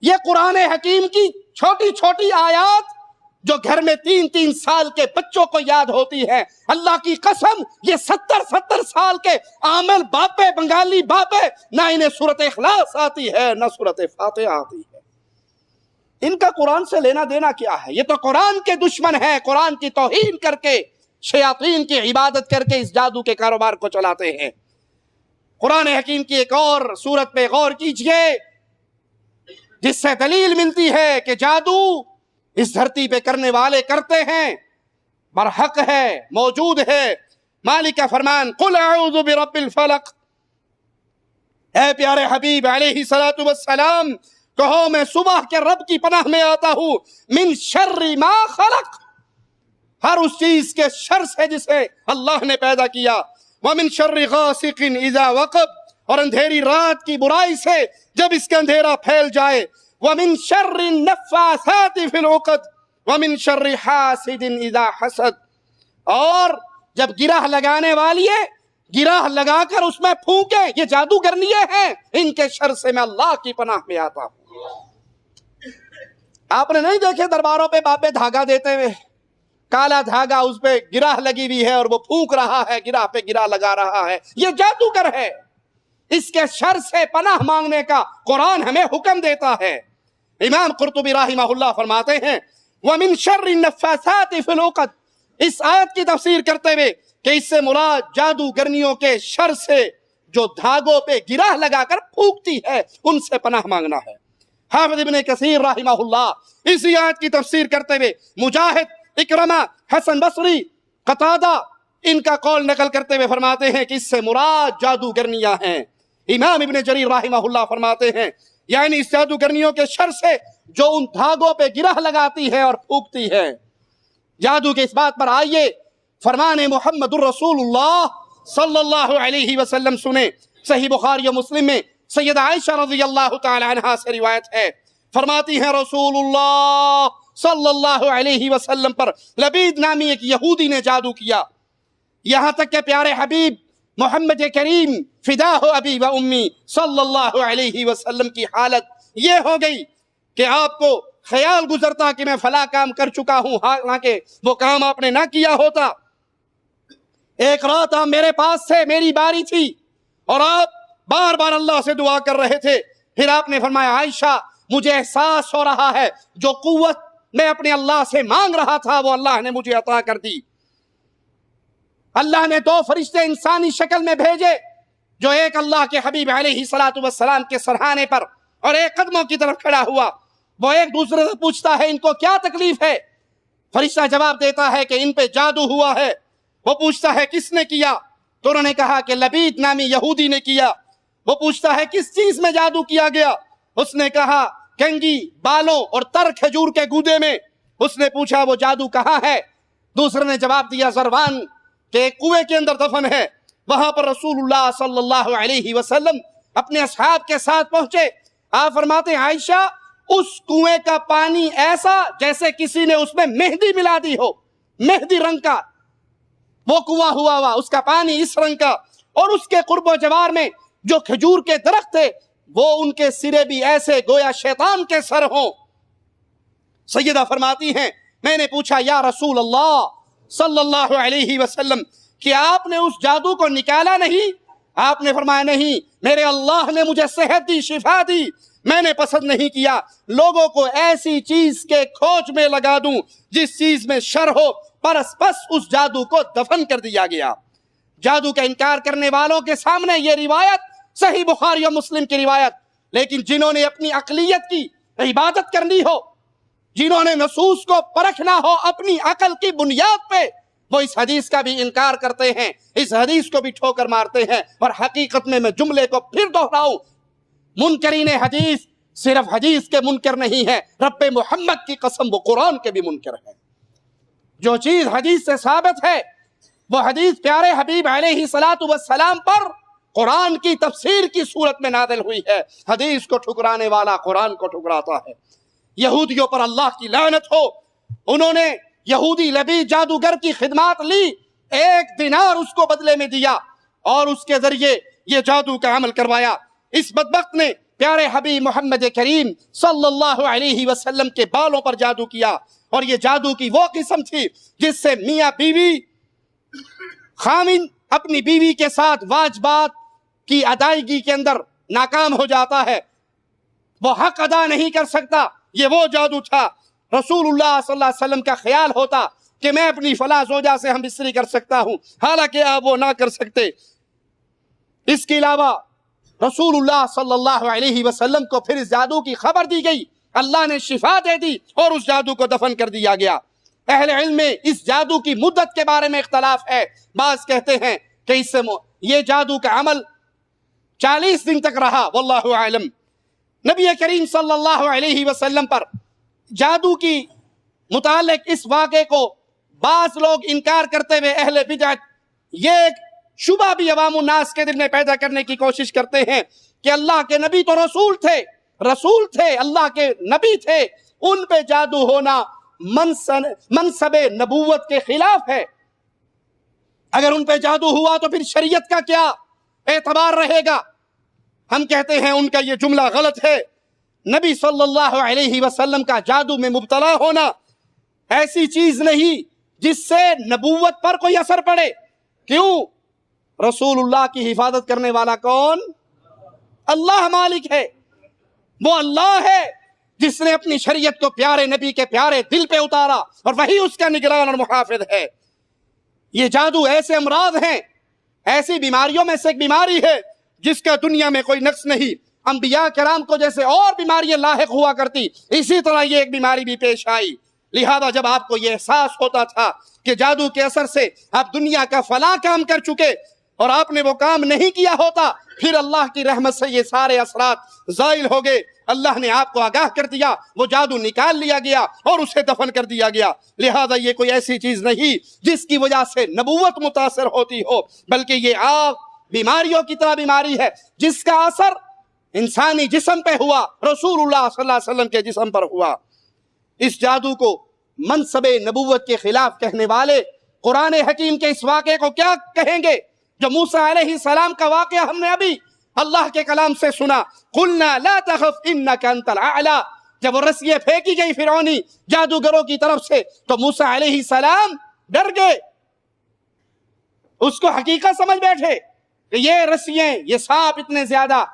یہ قرآن حکیم کی چھوٹی چھوٹی آیات جو گھر میں 3 سال کے بچوں کو یاد ہوتی ہے، اللہ کی قسم یہ 70 سال کے عامل باپے، بنگالی باپے، نہ انہیں سورۃ اخلاص آتی ہے نہ سورۃ فاتحہ آتی ہے۔ ان کا قرآن سے لینا دینا کیا ہے؟ یہ تو قرآن کے دشمن ہیں، قرآن کی توہین کر کے، شیاطین کی عبادت کر کے اس جادو کے کاروبار کو چلاتے ہیں۔ قرآن حکیم کی ایک اور سورت پہ غور کیجئے جس سے دلیل ملتی ہے کہ جادو اس دھرتی پہ کرنے والے کرتے ہیں، برحق ہے، موجود ہے۔ مالک کا فرمان قل اعوذ برب الفلق، اے پیارے حبیب علیہ السلام کہو میں صبح کے رب کی پناہ میں آتا ہوں، من شر ما خلق، ہر اس چیز کے شر سے جسے اللہ نے پیدا کیا، ومن شر غاسق اذا وقب، اور اندھیری رات کی برائی سے جب اس کا اندھیرا پھیل جائے، ومن شر النفاثات فی العقد ومن شر حاسد اذا حسد، اور جب گرہ لگانے والی ہے گرہ لگا کر اس میں پھونکے، یہ جادوگرنیے ہیں، ان کے شر سے میں اللہ کی پناہ میں آتا ہوں۔ آپ نے نہیں دیکھے درباروں پہ بابے دھاگا دیتے ہوئے، کالا دھاگا اس پہ گرہ لگی ہوئی ہے اور وہ پھونک رہا ہے، گرہ پہ گرہ لگا رہا ہے، یہ جادوگر ہے۔ اس کے شر سے پناہ مانگنے کا قرآن ہمیں حکم دیتا ہے۔ امام قرطبی رحمہ اللہ فرماتے ہیں وَمِن شَرِّ النَّفَّاثَاتِ فِي الْعُقَدِ، اس آیت کی تفسیر کرتے ہوئے کہ اس سے مراد جادوگرنیوں کے شر سے جو دھاگوں پہ گرہ لگا کر پھونکتی ہے ان سے پناہ مانگنا ہے۔ حافظ ابن کثیر رحمہ اللہ اسی آیت کی تفسیر کرتے ہوئے مجاہد، اکرمہ، حسن بصری، قتادہ ان کا قول نقل کرتے ہوئے فرماتے ہیں کہ اس سے مراد جادوگرنیاں ہیں۔ امام ابن جریر رحمہ اللہ فرماتے ہیں یعنی اس جادوگرنیوں کے شر سے جو ان دھاگوں پہ گرہ لگاتی ہے اور پھونکتی ہے۔ جادو کے اس بات پر آئیے فرمان محمد الرسول اللہ صلی اللہ علیہ وسلم سنیں۔ صحیح بخاری و مسلم میں سیدہ عائشہ رضی اللہ تعالی عنہا سے روایت ہے، فرماتی ہیں رسول اللہ صلی اللہ علیہ وسلم پر لبید نامی ایک یہودی نے جادو کیا، یہاں تک کہ پیارے حبیب محمد کریم فداہ ابی و امی صلی اللہ علیہ وسلم کی حالت یہ ہو گئی کہ آپ کو خیال گزرتا کہ میں فلاں کام کر چکا ہوں، حالانکہ وہ کام آپ نے نہ کیا ہوتا۔ ایک رات آپ میرے پاس تھے، میری باری تھی، اور آپ بار بار اللہ سے دعا کر رہے تھے۔ پھر آپ نے فرمایا عائشہ مجھے احساس ہو رہا ہے جو قوت میں اپنے اللہ سے مانگ رہا تھا وہ اللہ نے مجھے عطا کر دی۔ اللہ نے 2 فرشتے انسانی شکل میں بھیجے، جو ایک اللہ کے حبیب علیہ الصلوۃ والسلام کے سرہانے پر اور ایک قدموں کی طرف کھڑا ہوا۔ وہ ایک دوسرے سے پوچھتا ہے ان کو کیا تکلیف ہے؟ فرشتہ جواب دیتا ہے کہ ان پہ جادو ہوا ہے۔ وہ پوچھتا ہے کس نے کیا؟ تو انہوں نے کہا کہ لبید نامی یہودی نے کیا۔ وہ پوچھتا ہے کس چیز میں جادو کیا گیا؟ اس نے کہا کنگھی بالوں اور تر کھجور کے گودے میں۔ اس نے پوچھا وہ جادو کہاں ہے؟ دوسرے نے جواب دیا زروان کہ ایک کنویں کے اندر دفن ہے۔ وہاں پر رسول اللہ صلی اللہ علیہ وسلم اپنے اصحاب کے ساتھ پہنچے۔ آپ فرماتے ہیں عائشہ اس کنویں کا پانی ایسا جیسے کسی نے اس میں مہندی ملا دی ہو، مہندی رنگ کا وہ کنواں ہوا، اس کا پانی اس رنگ کا، اور اس کے قرب و جوار میں جو کھجور کے درخت تھے وہ ان کے سرے بھی ایسے گویا شیطان کے سر ہوں۔ سیدہ فرماتی ہیں میں نے پوچھا یا رسول اللہ صلی اللہ علیہ وسلم کہ آپ نے اس جادو کو نکالا نہیں؟ آپ نے فرمایا نہیں، میرے اللہ نے مجھے صحت دی، شفا دی، میں نے پسند نہیں کیا لوگوں کو ایسی چیز کے کھوج میں لگا دوں جس چیز میں شر ہو، پس اس جادو کو دفن کر دیا گیا۔ جادو کا انکار کرنے والوں کے سامنے یہ روایت صحیح بخاری و مسلم کی روایت، لیکن جنہوں نے اپنی عقلیت کی عبادت کرنی ہو، جنہوں نے نصوص کو پرکھنا ہو اپنی عقل کی بنیاد پہ، وہ اس حدیث کا بھی انکار کرتے ہیں، اس حدیث کو بھی ٹھوکر مارتے ہیں۔ اور حقیقت میں جملے کو پھر دہراؤں، منکرین حدیث صرف حدیث کے منکر نہیں ہے، رب محمد کی قسم وہ قرآن کے بھی منکر ہے۔ جو چیز حدیث سے ثابت ہے وہ حدیث پیارے حبیب علیہ الصلوۃ والسلام پر قرآن کی تفسیر کی صورت میں نازل ہوئی ہے۔ حدیث کو ٹھکرانے والا قرآن کو ٹھکراتا ہے۔ یہودیوں پر اللہ کی لعنت ہو، انہوں نے یہودی لبی جادوگر کی خدمات لی، 1 دینار اس کو بدلے میں دیا اور اس کے ذریعے یہ جادو کا عمل کروایا۔ اس بدبخت نے پیارے حبیب محمد کریم صلی اللہ علیہ وسلم کے بالوں پر جادو کیا، اور یہ جادو کی وہ قسم تھی جس سے میاں بیوی خامن اپنی بیوی کے ساتھ واجبات کی ادائیگی کے اندر ناکام ہو جاتا ہے، وہ حق ادا نہیں کر سکتا۔ یہ وہ جادو تھا۔ رسول اللہ صلی اللہ علیہ وسلم کا خیال ہوتا کہ میں اپنی فلاں زوجہ سے ہم بستری کر سکتا ہوں، حالانکہ آپ وہ نہ کر سکتے۔ اس کے علاوہ رسول اللہ صلی اللہ علیہ وسلم کو پھر اس جادو کی خبر دی گئی، اللہ نے شفا دے دی اور اس جادو کو دفن کر دیا گیا۔ اہل علم میں اس جادو کی مدت کے بارے میں اختلاف ہے۔ بعض کہتے ہیں کہ اس سے یہ جادو کا عمل 40 دن تک رہا، واللہ اعلم۔ نبی کریم صلی اللہ علیہ وسلم پر جادو کی متعلق اس واقعے کو بعض لوگ انکار کرتے ہوئے اہل بدعت یہ ایک شبہ بھی عوام الناس کے دل میں پیدا کرنے کی کوشش کرتے ہیں کہ اللہ کے نبی تو رسول تھے، اللہ کے نبی تھے، ان پہ جادو ہونا منصب نبوت کے خلاف ہے۔ اگر ان پہ جادو ہوا تو پھر شریعت کا کیا اعتبار رہے گا؟ ہم کہتے ہیں ان کا یہ جملہ غلط ہے۔ نبی صلی اللہ علیہ وسلم کا جادو میں مبتلا ہونا ایسی چیز نہیں جس سے نبوت پر کوئی اثر پڑے۔ کیوں؟ رسول اللہ کی حفاظت کرنے والا کون؟ اللہ مالک ہے۔ وہ اللہ ہے جس نے اپنی شریعت کو پیارے نبی کے پیارے دل پہ اتارا، اور وہی اس کا نگران اور محافظ ہے۔ یہ جادو ایسے امراض ہیں، ایسی بیماریوں میں سے ایک بیماری ہے جس کا دنیا میں کوئی نقص نہیں۔ انبیاء کرام کو جیسے اور بیماریاں لاحق ہوا کرتی، اسی طرح یہ ایک بیماری بھی پیش آئی۔ لہذا جب آپ کو یہ احساس ہوتا تھا کہ جادو کے اثر سے آپ دنیا کا فلاں کام کر چکے اور آپ نے وہ کام نہیں کیا ہوتا، پھر اللہ کی رحمت سے یہ سارے اثرات زائل ہو گئے، اللہ نے آپ کو آگاہ کر دیا، وہ جادو نکال لیا گیا اور اسے دفن کر دیا گیا۔ لہذا یہ کوئی ایسی چیز نہیں جس کی وجہ سے نبوت متاثر ہوتی ہو، بلکہ یہ عام بیماریوں کی طرح بیماری ہے جس کا اثر انسانی جسم پہ ہوا، رسول اللہ صلی اللہ علیہ وسلم کے جسم پر ہوا۔ اس جادو کو منصب نبوت کے خلاف کہنے والے قرآن حکیم کے اس واقعے کو کیا کہیں گے؟ جو موسیٰ علیہ السلام کا واقعہ ہم نے ابھی اللہ کے کلام سے سنا، قُلْنَا لَا تَخَفْ إِنَّكَ أَنْتَ الْأَعْلَى، جب وہ رسیاں پھینکی گئی فرعونی جادوگروں کی طرف سے تو موسیٰ علیہ السلام ڈر گئے، اس کو حقیقت سمجھ بیٹھے کہ یہ رسیاں، یہ سانپ اتنے زیادہ،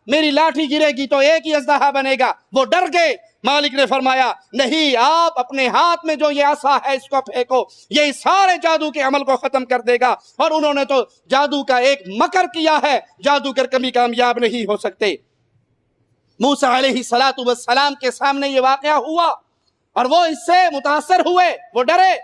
میری لاٹھی گرے گی تو ایک ہی اژدہا بنے گا، وہ ڈر گئے۔ مالک نے فرمایا نہیں، آپ اپنے ہاتھ میں جو یہ عصا ہے اس کو پھینکو، یہ سارے جادو کے عمل کو ختم کر دے گا۔ اور انہوں نے تو جادو کا ایک مکر کیا ہے، جادوگر کبھی کامیاب نہیں ہو سکتے۔ موسیٰ علیہ السلام کے سامنے یہ واقعہ ہوا اور وہ اس سے متاثر ہوئے، وہ ڈرے۔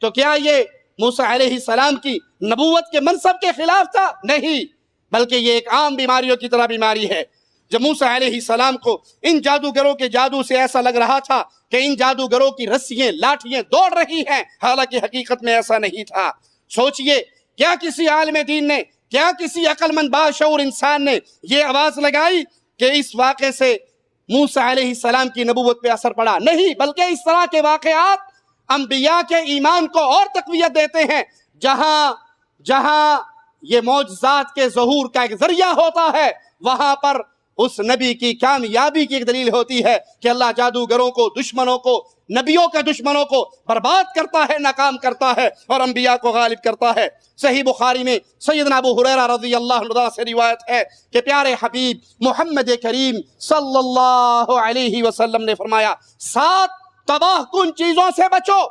تو کیا یہ موسیٰ علیہ السلام کی نبوت کے منصب کے خلاف تھا؟ نہیں، بلکہ یہ ایک عام بیماریوں کی طرح بیماری ہے۔ جب موسیٰ علیہ السلام کو ان جادوگروں کے جادو سے ایسا لگ رہا تھا کہ ان جادوگروں کی رسیاں، لاٹھیاں دوڑ رہی ہیں، حالانکہ حقیقت میں ایسا نہیں تھا۔ سوچئے، کیا کسی عالم دین نے، کیا کسی عقل مند باشعور انسان نے یہ آواز لگائی کہ اس واقعے سے موسیٰ علیہ السلام کی نبوت پہ اثر پڑا؟ نہیں، بلکہ اس طرح کے واقعات انبیاء کے ایمان کو اور تقویت دیتے ہیں۔ جہاں یہ معجزات کے ظہور کا ایک ذریعہ ہوتا ہے، وہاں پر اس نبی کی کامیابی کی ایک دلیل ہوتی ہے کہ اللہ جادوگروں کو، دشمنوں کو، نبیوں کے دشمنوں کو برباد کرتا ہے، ناکام کرتا ہے اور انبیاء کو غالب کرتا ہے۔ صحیح بخاری میں سیدنا ابو ہریرہ رضی اللہ عنہ سے روایت ہے کہ پیارے حبیب محمد کریم صلی اللہ علیہ وسلم نے فرمایا، 7 تباہ کن چیزوں سے بچو،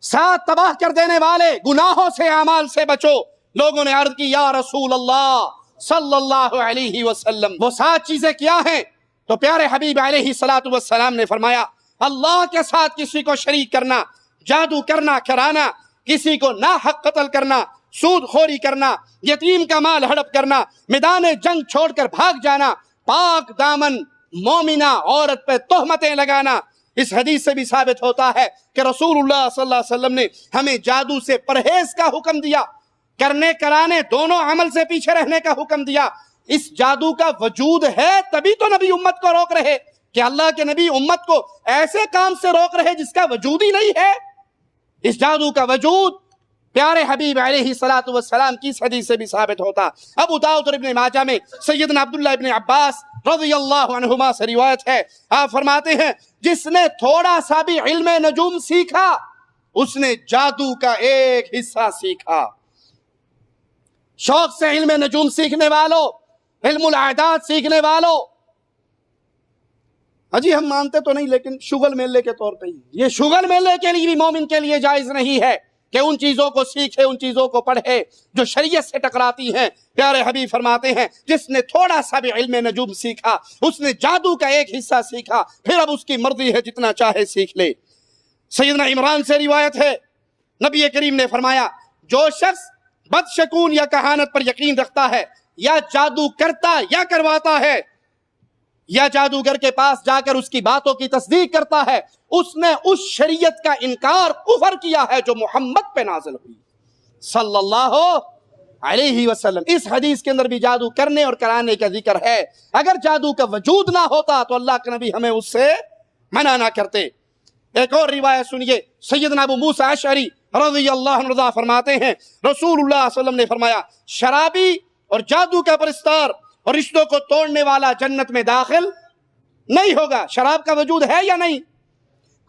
7 تباہ کر دینے والے گناہوں سے، اعمال سے بچو۔ لوگوں نے عرض کی یا رسول اللہ صلی اللہ علیہ وسلم، وہ 7 چیزیں کیا ہیں؟ تو پیارے حبیب علیہ السلام نے فرمایا، اللہ کے ساتھ کسی کو شریک کرنا، جادو کرنا، کرانا، کسی کو ناحق قتل کرنا، سود خوری کرنا، یتیم کا مال ہڑپ کرنا، میدان جنگ چھوڑ کر بھاگ جانا، پاک دامن مومنہ عورت پہ تہمتیں لگانا۔ اس حدیث سے بھی ثابت ہوتا ہے کہ رسول اللہ صلی اللہ علیہ وسلم نے ہمیں جادو سے پرہیز کا حکم دیا، کرنے کرانے دونوں عمل سے پیچھے رہنے کا حکم دیا۔ اس جادو کا وجود ہے تبھی تو نبی امت کو روک رہے، کہ اللہ کے نبی امت کو ایسے کام سے روک رہے جس کا وجود ہی نہیں ہے۔ اس جادو کا وجود پیارے حبیب علیہ السلام کی اس حدیث سے بھی ثابت ہوتا۔ ابو داؤد اور ابن ماجہ میں سیدنا عبداللہ ابن عباس رضی اللہ عنہما سے روایت ہے، آپ فرماتے ہیں جس نے تھوڑا سا بھی علم نجوم سیکھا، اس نے جادو کا ایک حصہ سیکھا۔ شوق سے علم نجوم سیکھنے والوں، علم الاعداد سیکھنے والوں، جی ہم مانتے تو نہیں لیکن شغل میلے کے طور پہ ہی، یہ شغل میلے کے لیے بھی مومن کے لیے جائز نہیں ہے کہ ان چیزوں کو سیکھے، ان چیزوں کو پڑھے جو شریعت سے ٹکراتی ہیں۔ پیارے حبیب فرماتے ہیں جس نے تھوڑا سا بھی علم نجوم سیکھا، اس نے جادو کا ایک حصہ سیکھا، پھر اب اس کی مرضی ہے جتنا چاہے سیکھ لے۔ سیدنا عمران سے روایت ہے، نبی کریم نے فرمایا جو شخص بدشکون یا کہانت پر یقین رکھتا ہے، یا جادو کرتا یا کرواتا ہے، یا جادوگر کے پاس جا کر اس کی باتوں کی تصدیق کرتا ہے، اس نے اس شریعت کا انکار، کفر کیا ہے جو محمد پہ نازل ہوئی صلی اللہ علیہ وسلم۔ اس حدیث کے اندر بھی جادو کرنے اور کرانے کا ذکر ہے۔ اگر جادو کا وجود نہ ہوتا تو اللہ کے نبی ہمیں اس سے منع نہ کرتے۔ ایک اور روایت سنیے، سیدنا ابو موسیٰ اشعری رضی اللہ عنہ فرماتے ہیں رسول اللہ صلی اللہ علیہ وسلم نے فرمایا شرابی اور جادو کا پرستار اور رشتوں کو توڑنے والا جنت میں داخل نہیں ہوگا۔ شراب کا وجود ہے یا نہیں؟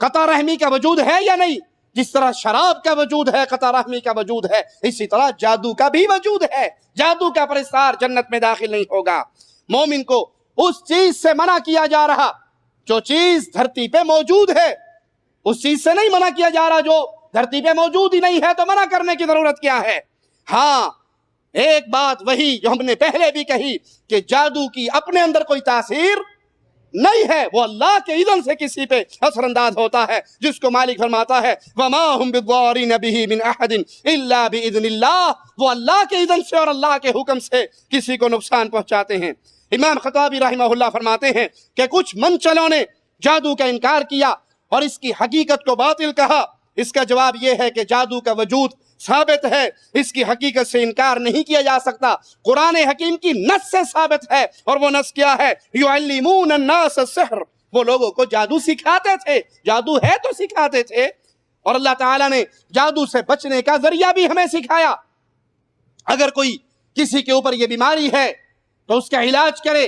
قطع رحمی کا وجود ہے یا نہیں؟ جس طرح شراب کا وجود ہے، قطع رحمی کا وجود ہے، اسی طرح جادو کا بھی وجود ہے۔ جادو کا پرستار جنت میں داخل نہیں ہوگا۔ مومن کو اس چیز سے منع کیا جا رہا جو چیز دھرتی پہ موجود ہے، اس چیز سے نہیں منع کیا جا رہا جو دھرتی پہ موجود ہی نہیں ہے، تو منع کرنے کی ضرورت کیا ہے؟ ہاں، ایک بات وہی جو ہم نے پہلے بھی کہی کہ جادو کی اپنے اندر کوئی تاثیر نہیں ہے، وہ اللہ کے اذن سے کسی پہ اثر انداز ہوتا ہے، جس کو مالک فرماتا ہے وَمَا هُمْ بِالضَّارِينَ بِهِ مِنْ أَحَدٍ إِلَّا بِإِذْنِ اللَّهِ، وہ اللہ کے اذن سے اور اللہ کے حکم سے کسی کو نقصان پہنچاتے ہیں۔ امام خطابی رحمہ اللہ فرماتے ہیں کہ کچھ من چلوں نے جادو کا انکار کیا اور اس کی حقیقت کو باطل کہا۔ اس کا جواب یہ ہے کہ جادو کا وجود ثابت ہے، اس کی حقیقت سے انکار نہیں کیا جا سکتا، قرآن حکیم کی نص سے ثابت ہے، اور وہ نص کیا ہے؟ یعلمون الناس السحر، وہ لوگوں کو جادو سکھاتے تھے، جادو ہے تو سکھاتے تھے، اور اللہ تعالیٰ نے جادو سے بچنے کا ذریعہ بھی ہمیں سکھایا۔ اگر کوئی کسی کے اوپر یہ بیماری ہے تو اس کا علاج کرے،